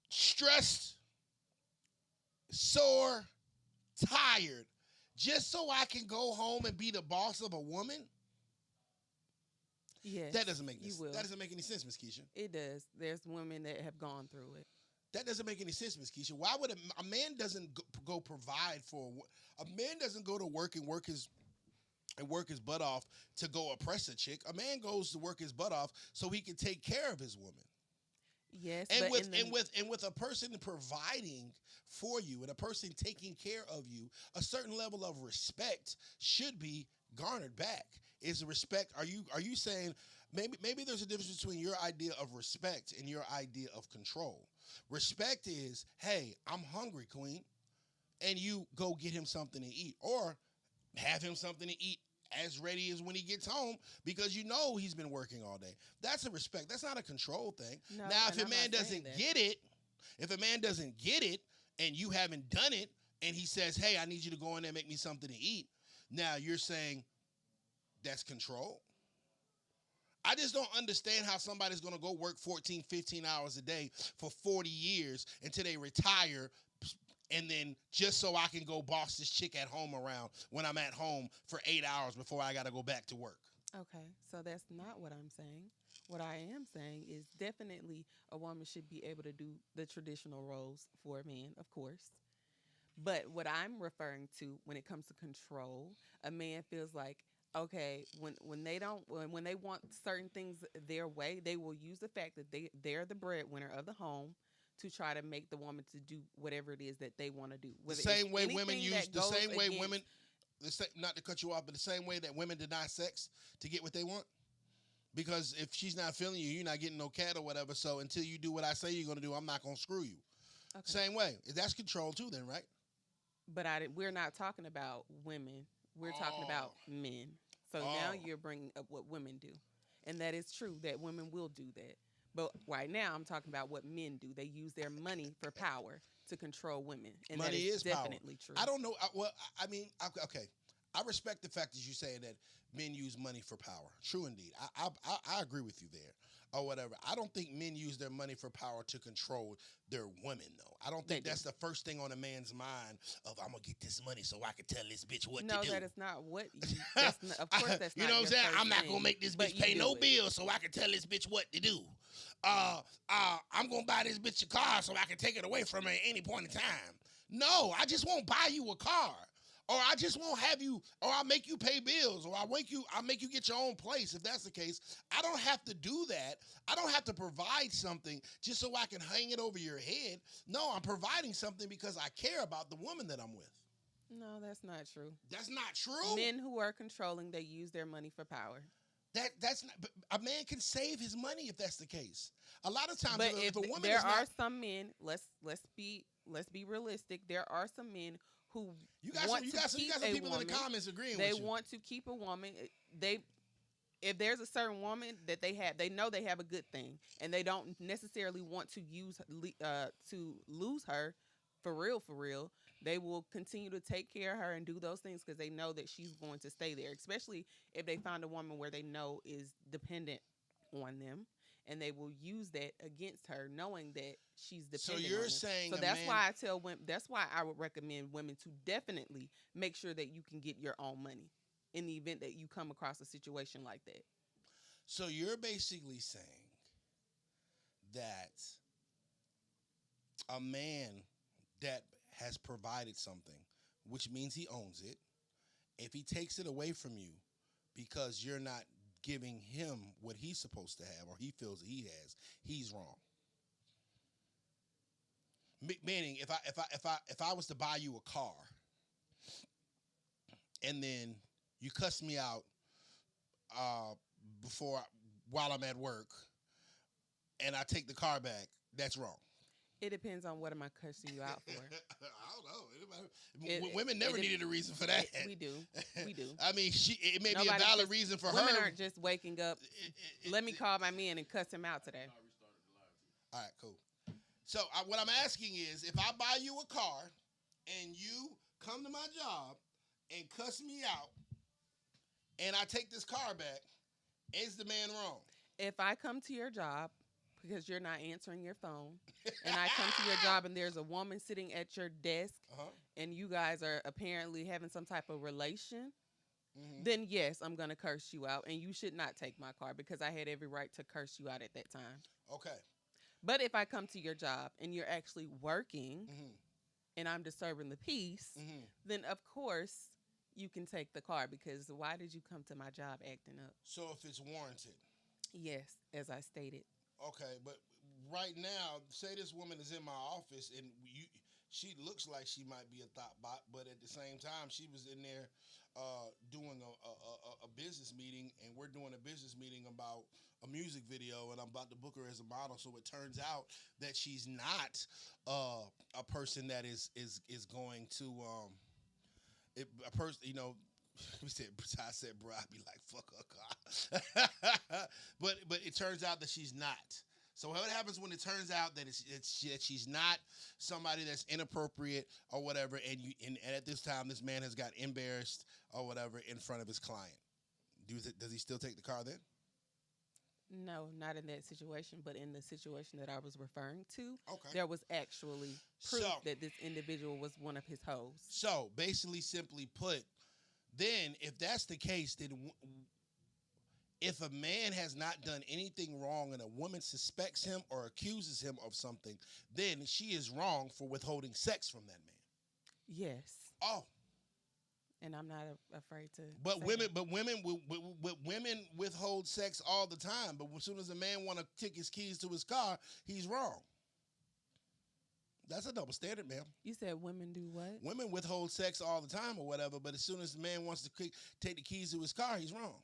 Stressed, sore, tired, just so I can go home and be the boss of a woman? Yes. That doesn't make you this, will. that doesn't make any sense, Miss Keisha. It does. There's women that have gone through it. That doesn't make any sense, Miss Keisha. Why would a man doesn't go provide for a man doesn't go to work and work his butt off to go oppress a chick. A man goes to work his butt off so he can take care of his woman. Yes, And but with a person providing for you and a person taking care of you, a certain level of respect should be garnered back. Is the respect? Are you saying maybe there's a difference between your idea of respect and your idea of control? Respect is, hey, I'm hungry, queen, and you go get him something to eat, or have him something to eat as ready as when he gets home because you know he's been working all day. That's a respect. That's not a control thing. No, now, if and a I'm man not saying doesn't that. get it, and you haven't done it, and he says, hey, I need you to go in there and make me something to eat, now you're saying that's control? I just don't understand how somebody's going to go work 14, 15 hours a day for 40 years until they retire, and then just so I can go boss this chick at home around when I'm at home for 8 hours before I got to go back to work. Okay, so that's not what I'm saying. What I am saying is definitely a woman should be able to do the traditional roles for a man, of course. But what I'm referring to when it comes to control, a man feels like, okay, when they want certain things their way, they will use the fact that they're the breadwinner of the home to try to make the woman to do whatever it is that they want to do. The Whether same it's way women anything use that the goes same way against- women not to cut you off, but the same way that women deny sex to get what they want. Because if she's not feeling you, you're not getting no cat or whatever. So until you do what I say you're going to do, I'm not going to screw you. Okay. Same way. That's control too then, right? But we're not talking about women. We're talking about men. So now you're bringing up what women do. And that is true that women will do that. But right now I'm talking about what men do. They use their money for power to control women. And Money that is power. definitely true. I don't know. Okay. I respect the fact that you saying that men use money for power. True indeed. I agree with you there or whatever. I don't think men use their money for power to control their women, though. I don't think that's the first thing on a man's mind of, I'm going to get this money so I can tell this bitch what to do. No, that is not what you, that's not, of course that's you not know what I'm your saying? first I'm not thing, going to make this but bitch you pay do no it. bills so I can tell this bitch what to do. I'm going to buy this bitch a car so I can take it away from her at any point in time. No, I just won't buy you a car. Or I just won't have you, or I'll make you pay bills, or I'll make you get your own place. If that's the case, I don't have to do that. I don't have to provide something just so I can hang it over your head. No, I'm providing something because I care about the woman that I'm with. No, that's not true. That's not true. Men who are controlling, they use their money for power. That's not. But a man can save his money if that's the case. A lot of times, But if a woman there is are not, some men. Let's be realistic. There are some men who you got want some to keep people woman. in the comments agreeing They with you. want to keep a woman. If there's a certain woman that they know they have a good thing, and they don't necessarily want to lose her for real. They will continue to take care of her and do those things because they know that she's going to stay there. Especially if they find a woman where they know is dependent on them. And they will use that against her, knowing that she's dependent. So you're on them. saying So a that's man- why I tell women. That's why I would recommend women to definitely make sure that you can get your own money in the event that you come across a situation like that. So you're basically saying that a man that has provided something, which means he owns it, if he takes it away from you because you're not giving him what he's supposed to have or he feels that he has, he's wrong. Meaning, if I was to buy you a car and then you cuss me out while I'm at work and I take the car back, that's wrong. It depends on what am I cussing you out for. I don't know. Women never needed a reason for that. We do. I mean, it may be a Nobody's valid just- reason for women her. aren't just waking up. Let me call my man and cuss him out today. All right, cool. So what I'm asking is, if I buy you a car and you come to my job and cuss me out, and I take this car back, is the man wrong? If I come to your job because you're not answering your phone, and I come to your job and there's a woman sitting at your desk, and you guys are apparently having some type of relation, then yes, I'm going to curse you out, and you should not take my car because I had every right to curse you out at that time. Okay. But if I come to your job and you're actually working and I'm disturbing the peace, then of course you can take the car, because why did you come to my job acting up? So if it's warranted. Yes, as I stated. Okay, but right now, say this woman is in my office and she looks like she might be a thought bot, but at the same time, she was in there doing a business meeting, and we're doing a business meeting about a music video, and I'm about to book her as a model. So it turns out that she's not a person that is going to a person, you know. I said, bro, I'd be like, fuck her car. but it turns out that she's not. So what happens when it turns out that that she's not somebody that's inappropriate or whatever, and at this time this man has got embarrassed or whatever in front of his client? Does he still take the car then? No, not in that situation, but in the situation that I was referring to, there was actually proof that this individual was one of his hoes. So basically, simply put, then if that's the case, then if a man has not done anything wrong and a woman suspects him or accuses him of something, then she is wrong for withholding sex from that man. Yes. Oh. And I'm not afraid to. But women withhold sex all the time. But as soon as a man want to take his keys to his car, he's wrong. That's a double standard, ma'am. You said women do what? Women withhold sex all the time or whatever, but as soon as the man wants to take the keys to his car, he's wrong.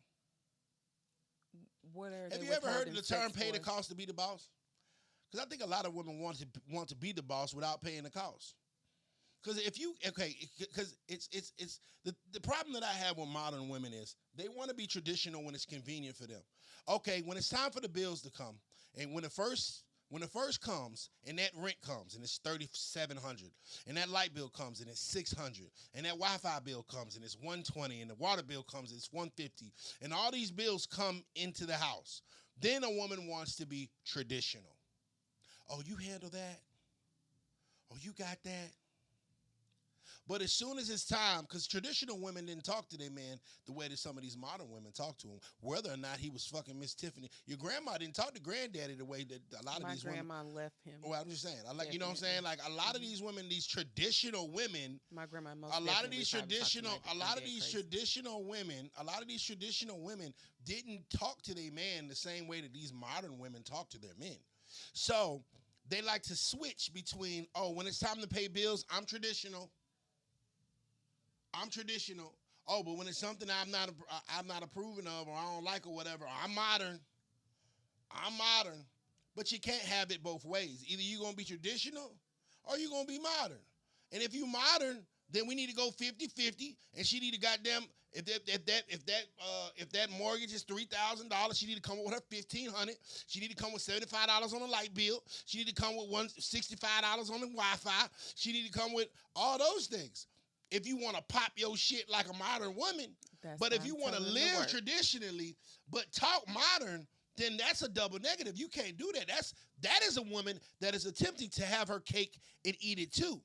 What are Have you ever heard of the term "pay the cost to be the boss"? Because I think a lot of women want to be the boss without paying the cost. Because it's the problem that I have with modern women is they want to be traditional when it's convenient for them. Okay, when it's time for the bills to come, and when the first comes and that rent comes and it's $3,700, and that light bill comes and it's $600, and that Wi-Fi bill comes and it's $120, and the water bill comes and it's $150, and all these bills come into the house, then a woman wants to be traditional. Oh, you handle that? Oh, you got that? But as soon as it's time, because traditional women didn't talk to their man the way that some of these modern women talk to him, whether or not he was fucking Miss Tiffany. Your grandma didn't talk to granddaddy the way that a lot of these women. My grandma left him. Well, I'm just saying. You know what I'm saying? Like a lot of these women, these traditional women. My grandma a lot of these traditional women didn't talk to their man the same way that these modern women talk to their men. So they like to switch between, when it's time to pay bills, I'm traditional. Oh, but when it's something I'm not approving of, or I don't like, or whatever, I'm modern. But you can't have it both ways. Either you're gonna be traditional or you're gonna be modern. And if you modern, then we need to go 50-50, and she need to goddamn if that mortgage is $3,000, she need to come with her $1,500. She need to come with $75 on the light bill. She need to come with $165 on the Wi-Fi. She need to come with all those things. If you want to pop your shit like a modern woman, but if you want to live traditionally but talk modern, then that's a double negative. You can't do that. That is a woman that is attempting to have her cake and eat it too.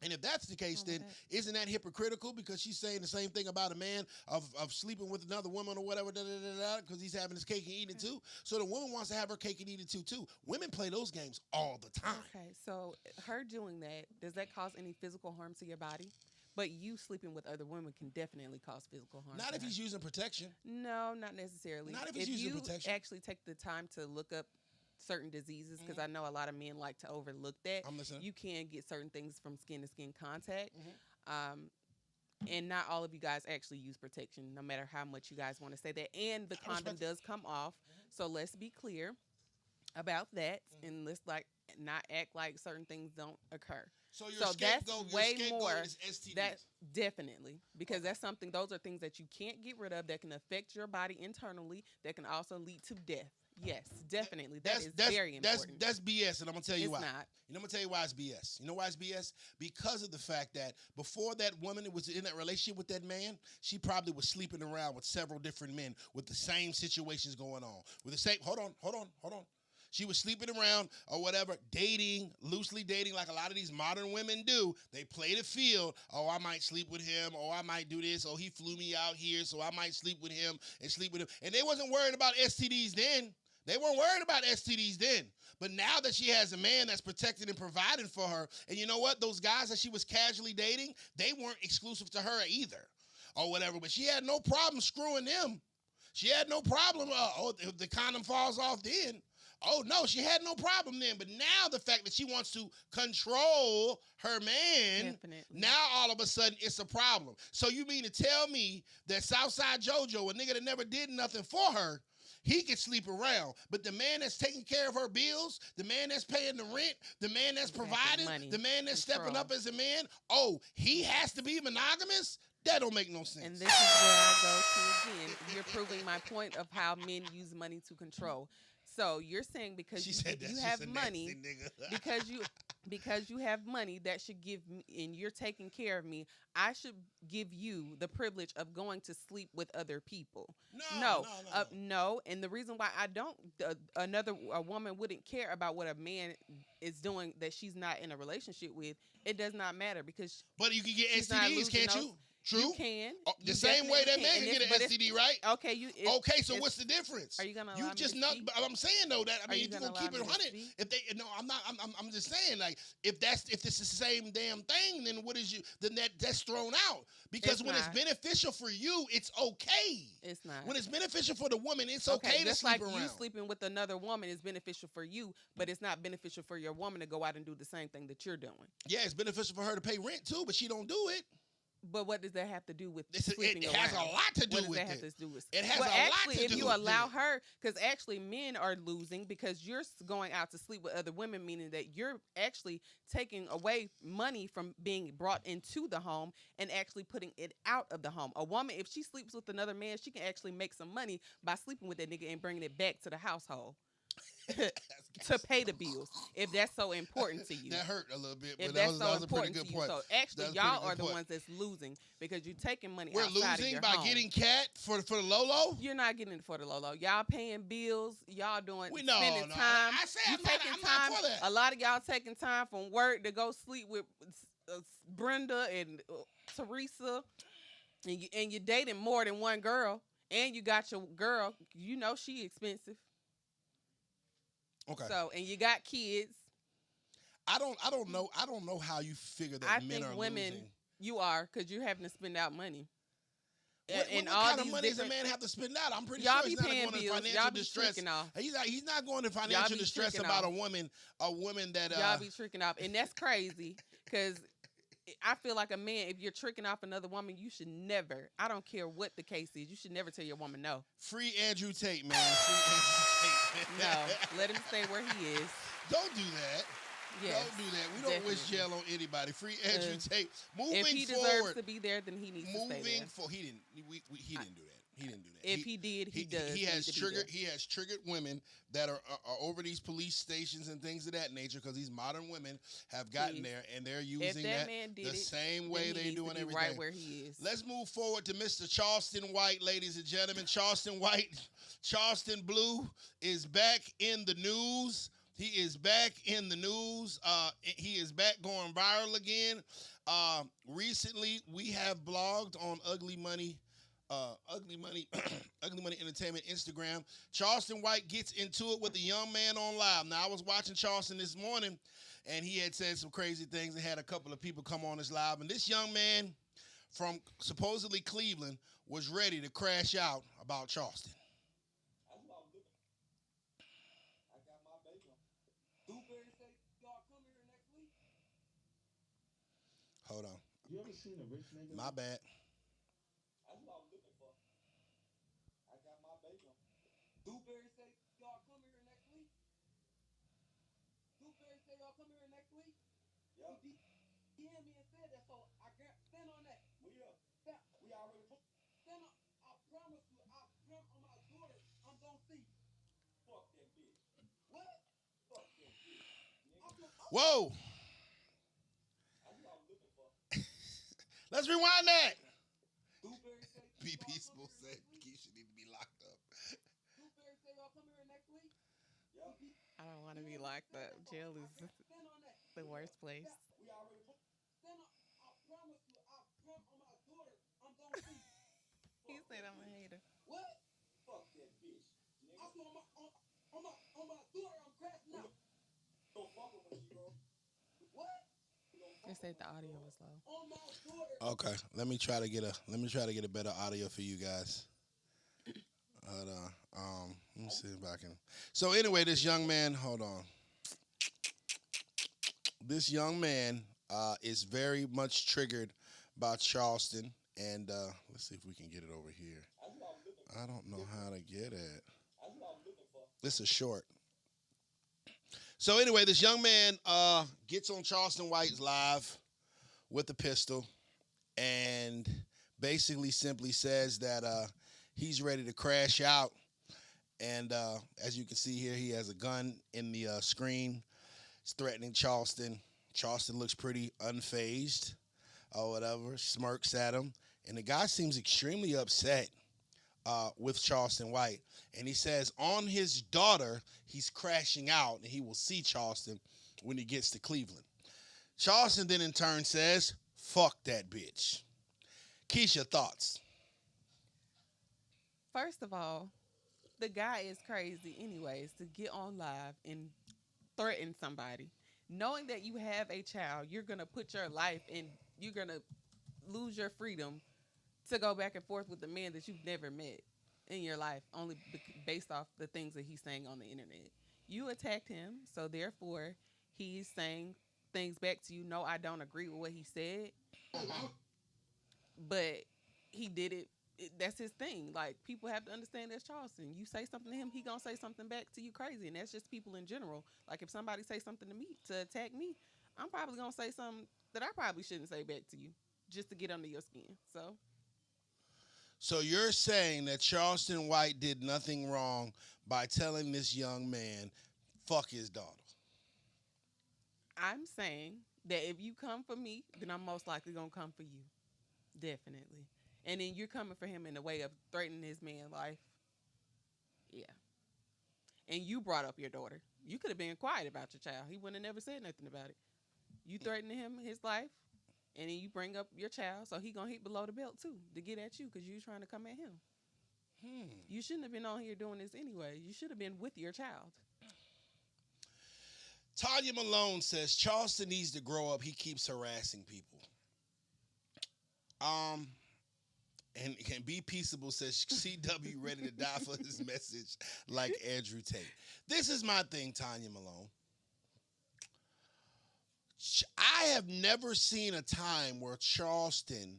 And if that's the case, then isn't that hypocritical? Because she's saying the same thing about a man of sleeping with another woman or whatever, because he's having his cake and eating it too. So the woman wants to have her cake and eat it too. Women play those games all the time. Okay, so her doing that, does that cause any physical harm to your body? But you sleeping with other women can definitely cause physical harm. Not if he's using protection. No, not necessarily. Not if he's using protection. If you actually take the time to look up certain diseases, because I know a lot of men like to overlook that. I'm listening. You can get certain things from skin-to-skin contact. And not all of you guys actually use protection, no matter how much you guys want to say that. And the condom does come off. So let's be clear about that. And let's not act like certain things don't occur. So that's way more. Is STDs. That definitely, because that's something. Those are things that you can't get rid of that can affect your body internally. That can also lead to death Yes, definitely. That's very important. That's BS, and I'm gonna tell you It's why. not. You know, I'm gonna tell you why it's BS. You know why it's BS? Because of the fact that before that woman was in that relationship with that man, she probably was sleeping around with several different men with the same situations going on. With the same, hold on. She was sleeping around or whatever, dating, loosely dating like a lot of these modern women do. They play the field. Oh, I might sleep with him. Oh, I might do this. Oh, he flew me out here, so I might sleep with him and sleep with him. And they wasn't worried about STDs then. They weren't worried about STDs then. But now that she has a man that's protected and providing for her, and you know what? Those guys that she was casually dating, they weren't exclusive to her either or whatever. But she had no problem screwing them. She had no problem. If the condom falls off then. Oh, no, she had no problem then. But now the fact that she wants to control her man, Definitely. now all of a sudden it's a problem. So you mean to tell me that Southside JoJo, a nigga that never did nothing for her, he can sleep around. But the man that's taking care of her bills, the man that's paying the rent, the man that's providing, money, the man that's control. stepping up as a man, he has to be monogamous? That don't make no sense. And this is where I go to again. You're proving my point of how men use money to control. So you're saying because you have money, because you have money that should give me, and you're taking care of me, I should give you the privilege of going to sleep with other people. No. And the reason why I don't, a woman wouldn't care about what a man is doing that she's not in a relationship with. It does not matter because. But you can get STDs, can't you? True. You can. The same way that man can get an STD, right? Okay. Okay, so what's the difference? Are you gonna? You just not. I'm saying though that Are you you're gonna gonna keep it allow me to 100. speak? If they no, I'm not. I'm just saying like if this is the same damn thing, then what is you? Then that's thrown out because when it's beneficial for you, it's okay. It's not. When it's beneficial for the woman, it's okay to just sleep like around. you sleeping with another woman is beneficial for you, but it's not beneficial for your woman to go out and do the same thing that you're doing. Yeah, it's beneficial for her to pay rent too, but she don't do it. But what does that have to do with sleeping it around? has a lot to do with it. What does that have to do with? It has well, a lot actually, to if do you with allow it. her, because actually men are losing because you're going out to sleep with other women, meaning that you're actually taking away money from being brought into the home and actually putting it out of the home. A woman, if she sleeps with another man, she can actually make some money by sleeping with that nigga and bringing it back to the household. To pay the bills, if that's so important to you. That hurt a little bit, If but that's that was a pretty important good to you. point. So actually, y'all are the ones that's losing because you're taking money We're outside of losing your by home. getting cat for the Lolo? You're not getting it for the Lolo. Y'all paying bills. Y'all spending time. I said you taking time. not for that. A lot of y'all taking time from work to go sleep with Brenda and Teresa, and you're dating more than one girl, and you got your girl. You know she expensive. Okay. So, and you got kids. I don't know how you figure that men are women, losing. You are, because you're having to spend out money. What kind of money does a man have to spend out? I'm pretty sure he's not going into financial distress. He's not going to financial distress about a woman that y'all be tricking off, and that's crazy because I feel like a man, if you're tricking off another woman, you should never. I don't care what the case is. You should never tell your woman no. Free Andrew Tate, man. Free Andrew Tate. No, let him stay where he is. Don't do that. Yes, don't do that. We don't wish jail on anybody. Free Andrew Tate. Moving if he forward, deserves to be there, then he needs to stay there. He didn't. He didn't do that. He didn't do that. If he did, he does. He has triggered. He has triggered women that are over these police stations and things of that nature because these modern women have gotten there and they're using that the same way they're doing everything. Right where he is. Let's move forward to Mr. Charleston White, ladies and gentlemen. Charleston White, Charleston Blue is back in the news. He is back in the news. He is back going viral again. Recently, we have blogged on Ugly Money Entertainment Instagram. Charleston White gets into it with a young man on live. Now, I was watching Charleston this morning, and he had said some crazy things and had a couple of people come on his live. And this young man from supposedly Cleveland was ready to crash out about Charleston. Hold on. You ever seen a rich nigga? My bad. That's what I'm looking for. I got my baby. Dewberry say y'all come here next week. Dewberry say y'all come here next week. Yeah. He DM me and said that, so I can't stand on that. We already stand on. I promise you. I promise on my daughter. I'm gonna see. Fuck. Whoa. Let's rewind that. Be peaceful said Keisha need to be locked up. I don't want to be locked up. Jail is the worst place. He said I'm a hater. Fuck that bitch. I swear on my daughter, I'm crashing out. Don't fuck with you, bro. What? They said the audio was low. On my daughter. Okay, let me try to get a better audio for you guys. Hold on. Let me see if I can. So anyway, this young man, hold on. This young man is very much triggered by Charleston, and let's see if we can get it over here. I don't know how to get it. This is short. So anyway, this young man gets on Charleston White's live with a pistol and basically simply says that he's ready to crash out. And as you can see here, he has a gun in the screen. He's threatening Charleston. Charleston looks pretty unfazed or whatever, smirks at him. And the guy seems extremely upset with Charleston White. And he says on his daughter, he's crashing out and he will see Charleston when he gets to Cleveland. Charleston then in turn says, fuck that bitch. Keisha, thoughts? First of all, the guy is crazy anyways to get on live and threaten somebody. Knowing that you have a child, you're going to put your life in, you're going to lose your freedom to go back and forth with a man that you've never met in your life, only based off the things that he's saying on the internet. You attacked him, so therefore he's saying things back to you. No, I don't agree with what he said, but he did it. That's his thing. Like, people have to understand that's Charleston. You say something to him, he gonna say something back to you crazy, and that's just people in general. Like, if somebody say something to me to attack me, I'm probably gonna say something that I probably shouldn't say back to you just to get under your skin. So you're saying that Charleston White did nothing wrong by telling this young man, fuck his daughter. I'm saying that if you come for me, then I'm most likely gonna come for you. Definitely. And then you're coming for him in the way of threatening his man's life. Yeah. And you brought up your daughter. You could have been quiet about your child. He wouldn't have never said nothing about it. You threatening him, his life, and then you bring up your child, so he gonna hit below the belt too to get at you because you trying to come at him. You shouldn't have been on here doing this anyway. You should have been with your child. Tanya Malone says Charleston needs to grow up. He keeps harassing people. And Be Peaceable says CW ready to die for his message like Andrew Tate. This is my thing, Tanya Malone. I have never seen a time where Charleston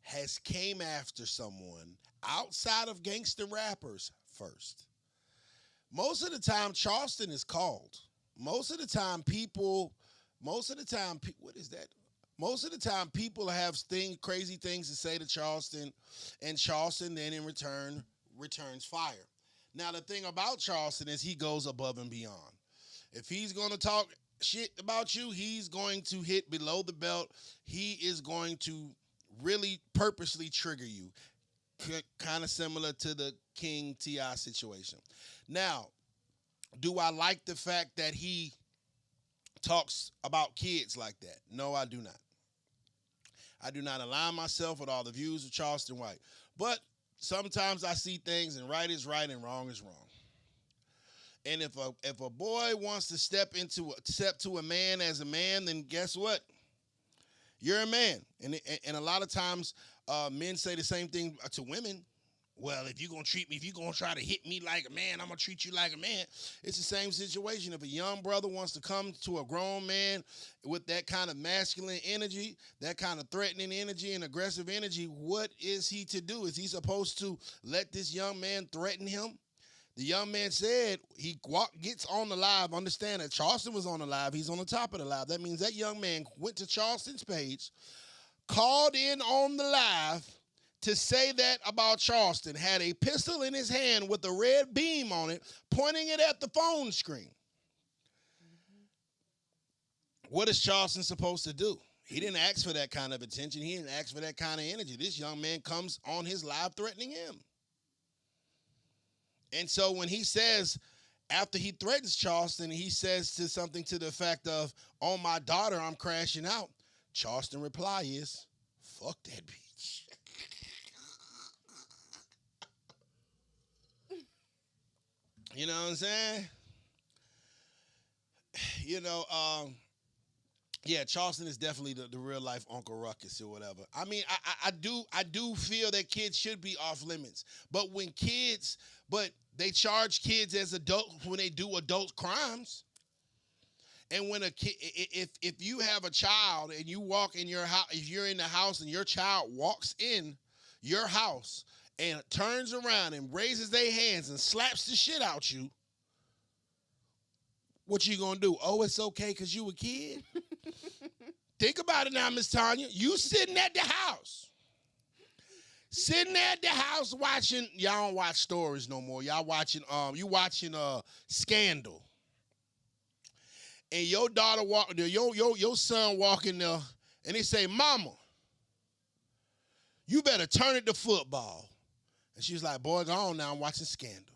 has came after someone outside of gangster rappers first. Most of the time, Charleston is called. Most of the time, what is that? Most of the time, people have crazy things to say to Charleston, and Charleston then in return returns fire. Now, the thing about Charleston is he goes above and beyond. If he's going to talk shit about you, he's going to hit below the belt. He is going to really purposely trigger you, kind of similar to the King T.I. situation. Now, do I like the fact that he talks about kids like that? No, I do not. I do not align myself with all the views of Charleston White. But sometimes I see things and right is right and wrong is wrong. And if a boy wants to step to a man as a man, then guess what? You're a man. And a lot of times men say the same thing to women. Well, if you're going to treat me, if you're going to try to hit me like a man, I'm going to treat you like a man. It's the same situation. If a young brother wants to come to a grown man with that kind of masculine energy, that kind of threatening energy and aggressive energy, what is he to do? Is he supposed to let this young man threaten him? The young man said he gets on the live. Understand that Charleston was on the live. He's on the top of the live. That means that young man went to Charleston's page, called in on the live, to say that about Charleston, had a pistol in his hand with a red beam on it, pointing it at the phone screen. What is Charleston supposed to do? He didn't ask for that kind of attention. He didn't ask for that kind of energy. This young man comes on his live threatening him. And so when he says, after he threatens Charleston, he says to something to the effect of, on my daughter, I'm crashing out. Charleston reply is, fuck that bitch. You know what I'm saying? You know, yeah, Charleston is definitely the real life Uncle Ruckus or whatever. I mean, I do feel that kids should be off limits. But they charge kids as adults when they do adult crimes. And when a kid, if you have a child and you walk in your house, if you're in the house and your child walks in your house and turns around and raises their hands and slaps the shit out you, what you gonna do? Oh, it's okay because you a kid? Think about it now, Miss Tanya. You sitting at the house. Sitting there at the house watching, y'all don't watch stories no more. Y'all watching, Scandal. And your daughter walk there, your son walk in there, and they say, Mama, you better turn it to football. And she's like, boy, go on now, I'm watching Scandal.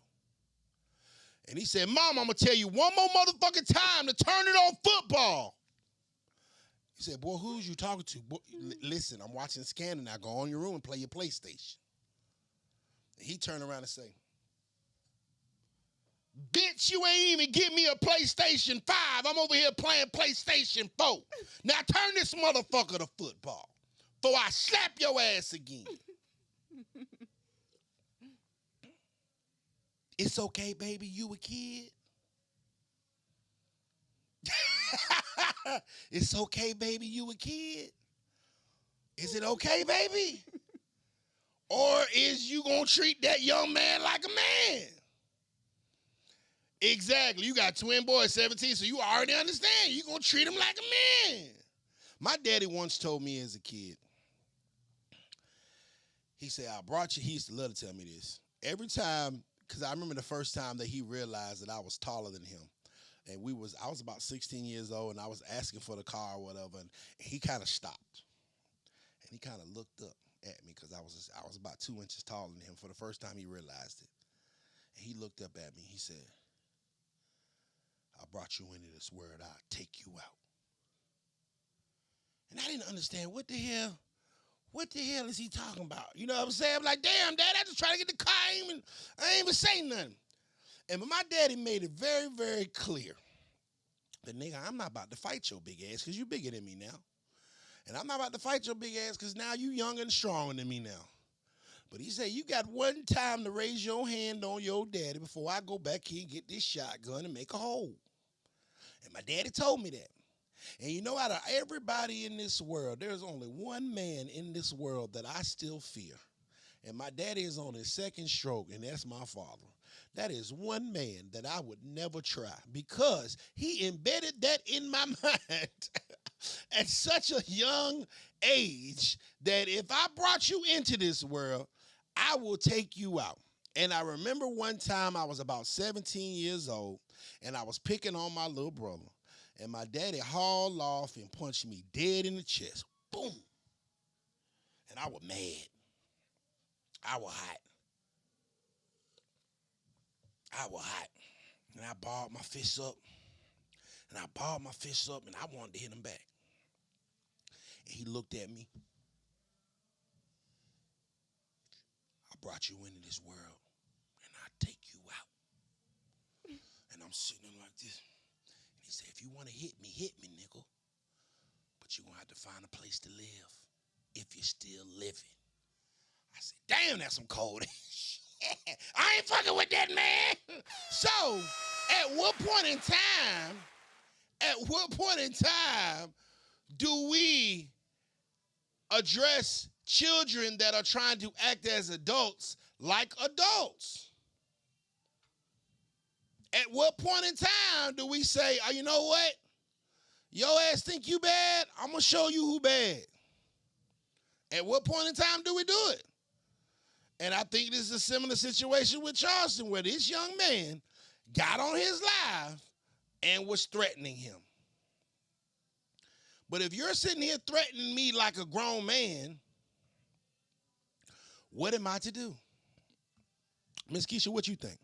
And he said, Mom, I'm going to tell you one more motherfucking time to turn it on football. He said, boy, who's you talking to? Boy, listen, I'm watching Scandal now. Go on your room and play your PlayStation. And he turned around and say, bitch, you ain't even give me a PlayStation 5. I'm over here playing PlayStation 4. Now turn this motherfucker to football before I slap your ass again. It's okay, baby, you a kid. It's okay, baby, you a kid. Is it okay, baby? Or is you gonna treat that young man like a man? Exactly. You got twin boys, 17, so you already understand. You gonna treat him like a man. My daddy once told me as a kid, he said, I brought you, he used to love to tell me this. Every time, because I remember the first time that he realized that I was taller than him. And I was about 16 years old, and I was asking for the car or whatever, and he kind of stopped. And he kind of looked up at me because I was about 2 inches taller than him for the first time he realized it. And he looked up at me. He said, I brought you into this world. I'll take you out. And I didn't understand what the hell is he talking about? You know what I'm saying? I'm like, damn, Dad, I just trying to get the car. I ain't even say nothing. And my daddy made it very, very clear that, nigga, I'm not about to fight your big ass because you bigger than me now. And I'm not about to fight your big ass because now you younger and stronger than me now. But he said, you got one time to raise your hand on your daddy before I go back here and get this shotgun and make a hole. And my daddy told me that. And you know, out of everybody in this world, there's only one man in this world that I still fear. And my daddy is on his second stroke, and that's my father. That is one man that I would never try because he embedded that in my mind at such a young age that if I brought you into this world, I will take you out. And I remember one time I was about 17 years old, and I was picking on my little brother. And my daddy hauled off and punched me dead in the chest. Boom. And I was mad. I was hot. And I balled my fists up. And I wanted to hit him back. And he looked at me. I brought you into this world, and I take you out. And I'm sitting there like this. And he said, if you want to hit me, nickel. But you're going to have to find a place to live if you're still living. I said, damn, that's some cold shit. I ain't fucking with that, man. So, at what point in time do we address children that are trying to act as adults like adults? At what point in time do we say, oh, you know what? Your ass think you bad? I'm going to show you who bad. At what point in time do we do it? And I think this is a similar situation with Charleston, where this young man got on his live and was threatening him. But if you're sitting here threatening me like a grown man, what am I to do? Miss Keisha, what you think?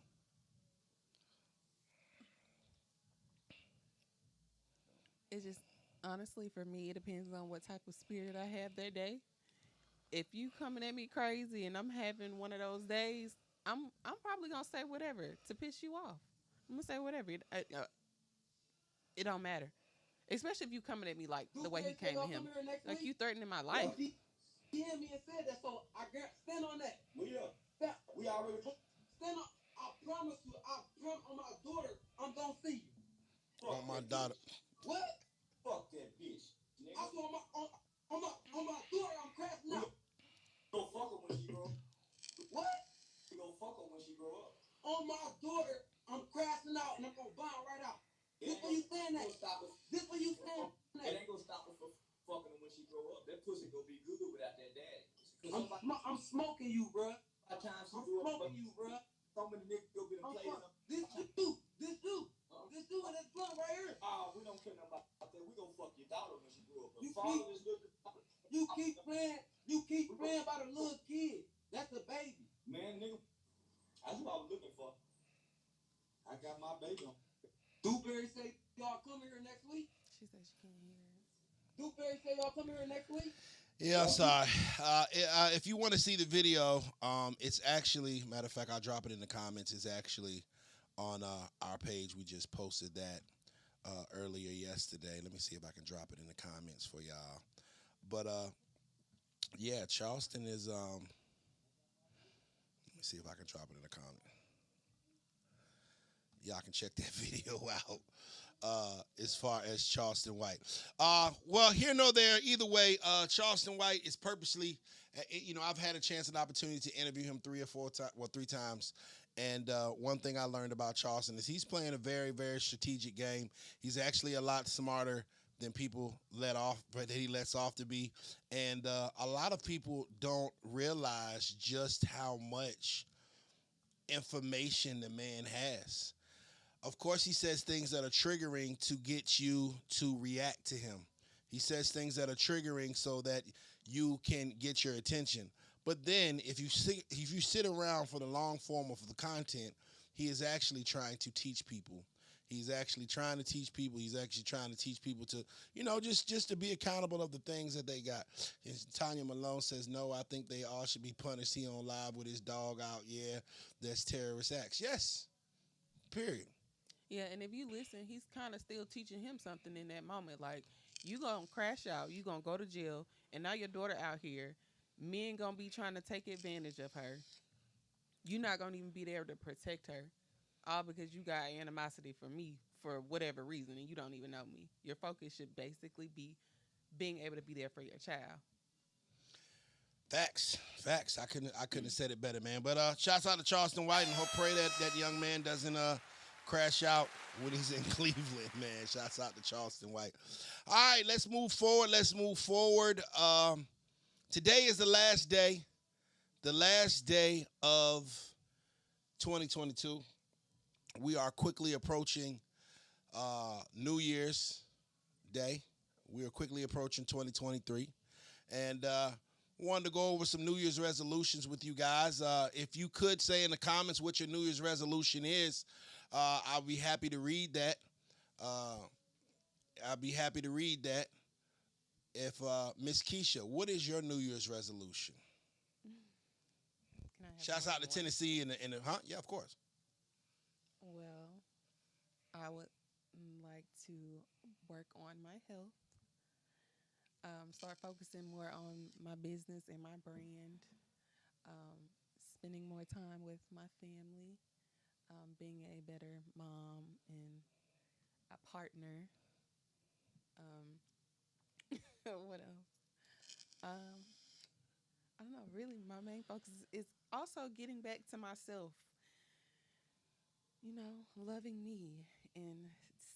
It just honestly for me, it depends on what type of spirit I have that day. If you coming at me crazy and I'm having one of those days, I'm probably gonna say whatever to piss you off. I'm gonna say whatever. It don't matter, especially if you coming at me like the way he Dupe say came to gonna him, come here next like week. you threatening my Yeah, life. he hit me and said that, so I got stand on that. Well, yeah, we already stand on. I promise you, on my daughter, I'm gonna see you. On my daughter. What? Fuck that bitch. Nigga. I saw on my daughter, I'm crashing out. Go fuck her when she grow up. What? You gonna fuck her when she grow up. On my daughter, I'm crashing out and I'm gonna bomb right out. This what you saying that? This what you saying that? It ain't gonna stop her from fucking her when she grow up. That pussy gonna be good without that daddy. I'm smoking you, bruh. By the time she grew up, smoking you, bruh. So many niggas go get a plate. This you, and this blunt right here. We don't care nothing about that. We gonna fuck your daughter when she grew up. You keep playing by the little kid. That's the baby. Man, nigga, that's what I was looking for. I got my baby on. Dewberry say y'all come here next week. She said she can't hear it. Dewberry say y'all come here next week. Yeah, sorry. If you want to see the video, it's actually, matter of fact, I'll drop it in the comments. It's actually on our page. We just posted that earlier yesterday. Let me see if I can drop it in the comments for y'all. But yeah, Charleston is. Let me see if I can drop it in the comment. Y'all can check that video out. As far as Charleston White. Well, here nor there. Either way, Charleston White is purposely, I've had a chance and opportunity to interview him 3 times. And one thing I learned about Charleston is he's playing a very, very strategic game. He's actually a lot smarter than people that he lets off to be. And a lot of people don't realize just how much information the man has. Of course, he says things that are triggering to get you to react to him. He says things that are triggering so that you can get your attention. But then, if you sit around for the long form of the content, he is actually trying to teach people. He's actually trying to teach people. He's actually trying to teach people to, just to be accountable of the things that they got. And Tanya Malone says, no, I think they all should be punished. He on live with his dog out. Yeah, that's terrorist acts. Yes, period. Yeah, and if you listen, he's kind of still teaching him something in that moment. Like, you gonna crash out, you gonna go to jail, and now your daughter out here, men gonna be trying to take advantage of her. You're not gonna even be there to protect her, all because you got animosity for me for whatever reason, and you don't even know me. Your focus should basically be being able to be there for your child. Facts. I couldn't have said it better, man. But shouts out to Charleston White, and pray that young man doesn't crash out when he's in Cleveland, man. Shouts out to Charleston White. All right, let's move forward. Today is the last day of 2022. We are quickly approaching New Year's Day. We are quickly approaching 2023. And wanted to go over some New Year's resolutions with you guys. If you could say in the comments what your New Year's resolution is, I'll be happy to read that. If Miss Keisha, what is your New Year's resolution? Shouts out to Tennessee and the huh? Yeah, of course. Well, I would like to work on my health. Start focusing more on my business and my brand. Spending more time with my family. Being a better mom and a partner. What else? I don't know. Really, my main focus is also getting back to myself. Loving me and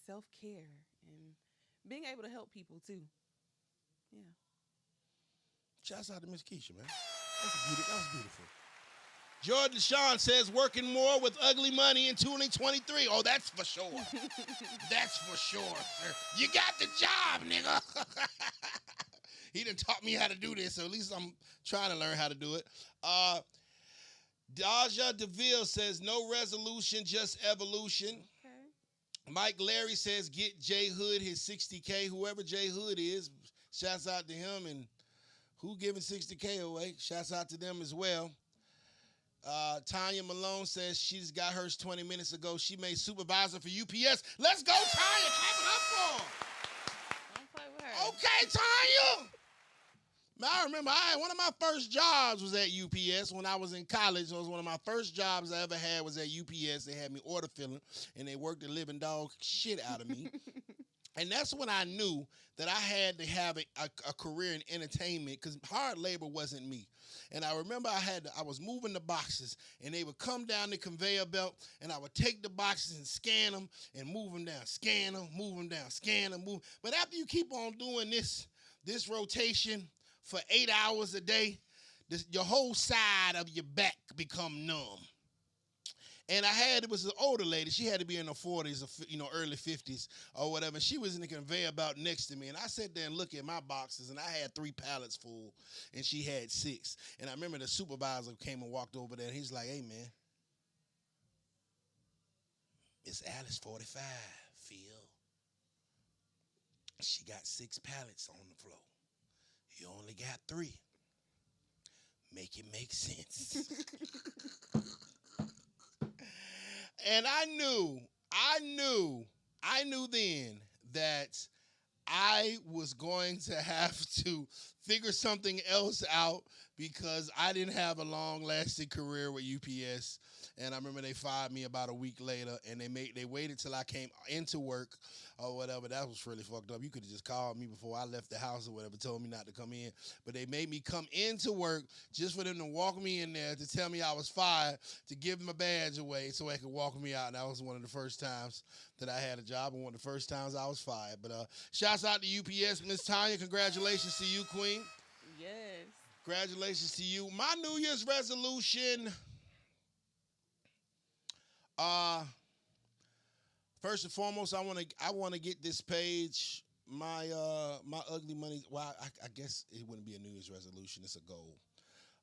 self care and being able to help people too. Yeah. Shouts out to Miss Keisha, man. That was beautiful. Jordan Sean says working more with ugly money in 2023. Oh, that's for sure. That's for sure, sir. You got the job, nigga. He done taught me how to do this, so at least I'm trying to learn how to do it. Daja DeVille says no resolution, just evolution. Okay. Mike Larry says get J Hood his 60K. Whoever J Hood is, shouts out to him. And who giving 60K away? Shouts out to them as well. Tanya Malone says she's got hers 20 minutes ago. She made supervisor for UPS. Let's go, Tanya. Clap it up for her. Don't play with her. Okay, Tanya. Now, I remember one of my first jobs was at UPS when I was in college. It was one of my first jobs I ever had was at UPS. They had me order filling, and they worked the living dog shit out of me. And that's when I knew that I had to have a career in entertainment because hard labor wasn't me. And I remember I was moving the boxes, and they would come down the conveyor belt, and I would take the boxes and scan them and move them down, scan them, move them down, scan them, move. But after you keep on doing this rotation for 8 hours a day, your whole side of your back become numb. And it was an older lady. She had to be in her 40s or early 50s or whatever. And she was in the conveyor belt next to me. And I sat there and looked at my boxes, and I had 3 pallets full, and she had 6. And I remember the supervisor came and walked over there, and he's like, hey, man, Miss Alice 45, Phil. She got 6 pallets on the floor. You only got 3. Make it make sense. And I knew then that I was going to have to figure something else out because I didn't have a long-lasting career with UPS. And I remember they fired me about a week later, and they waited till I came into work or whatever. That was really fucked up. You could have just called me before I left the house or whatever, told me not to come in. But they made me come into work just for them to walk me in there to tell me I was fired, to give my badge away so they could walk me out. And that was one of the first times that I had a job and one of the first times I was fired. But shouts out to UPS. Miss Tanya, congratulations to you, Queen. Yes. Congratulations to you. My New Year's resolution... first and foremost, I want to get this page, my Ugly Money. Well, I guess it wouldn't be a New Year's resolution. It's a goal.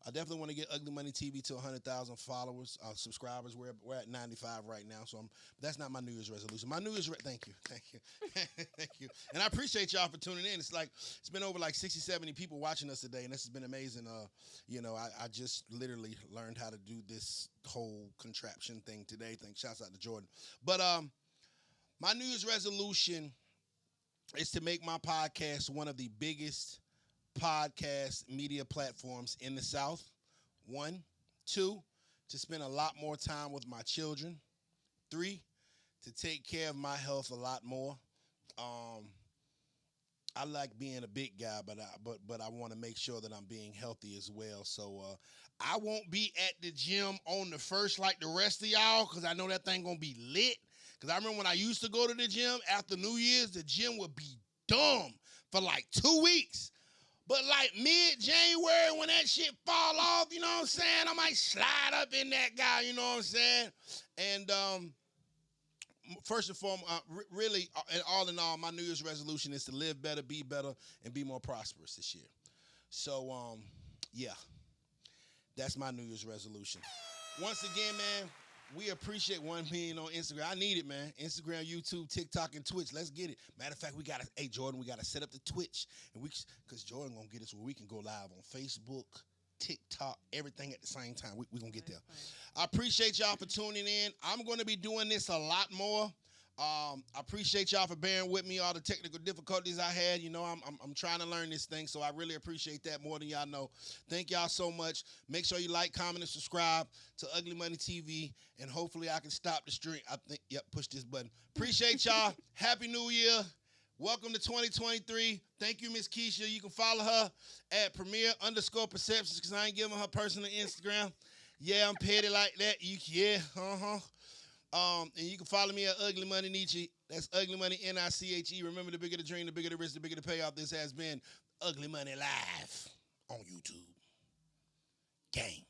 I definitely want to get Ugly Money TV to 100,000 followers, subscribers. We're at 95 right now, so that's not my New Year's resolution. My New Year's thank you, thank you, and I appreciate y'all for tuning in. It's been over 60, 70 people watching us today, and this has been amazing. I just literally learned how to do this whole contraption thing today. Shouts out to Jordan. But my New Year's resolution is to make my podcast one of the biggest podcast media platforms in the South. 1, 2, to spend a lot more time with my children. 3, to take care of my health a lot more. I like being a big guy, but I want to make sure that I'm being healthy as well. So I won't be at the gym on the first like the rest of y'all because I know that thing gonna be lit. Because I remember when I used to go to the gym after New Year's, the gym would be dumb for 2 weeks. But mid-January, when that shit fall off, you know what I'm saying? I might slide up in that guy, you know what I'm saying? And first and foremost, really, all in all, my New Year's resolution is to live better, be better, and be more prosperous this year. So, yeah, that's my New Year's resolution. Once again, man, we appreciate 1 million on Instagram. I need it, man. Instagram, YouTube, TikTok, and Twitch. Let's get it. Matter of fact, Jordan, we got to set up the Twitch. Because Jordan going to get us where we can go live on Facebook, TikTok, everything at the same time. We're going to get there. I appreciate y'all for tuning in. I'm going to be doing this a lot more. I appreciate y'all for bearing with me, all the technical difficulties I had. I'm trying to learn this thing, so I really appreciate that more than y'all know. Thank y'all so much. Make sure you like, comment, and subscribe to Ugly Money TV, and hopefully I can stop the stream. Push this button. Appreciate y'all. Happy New Year. Welcome to 2023. Thank you, Miss Keisha. You can follow her at Premier_Perceptions because I ain't giving her personal Instagram. Yeah, I'm petty like that. And you can follow me at Ugly Money Nietzsche. That's Ugly Money NICHE. Remember, the bigger the dream, the bigger the risk, the bigger the payoff. This has been Ugly Money Live on YouTube. Gang.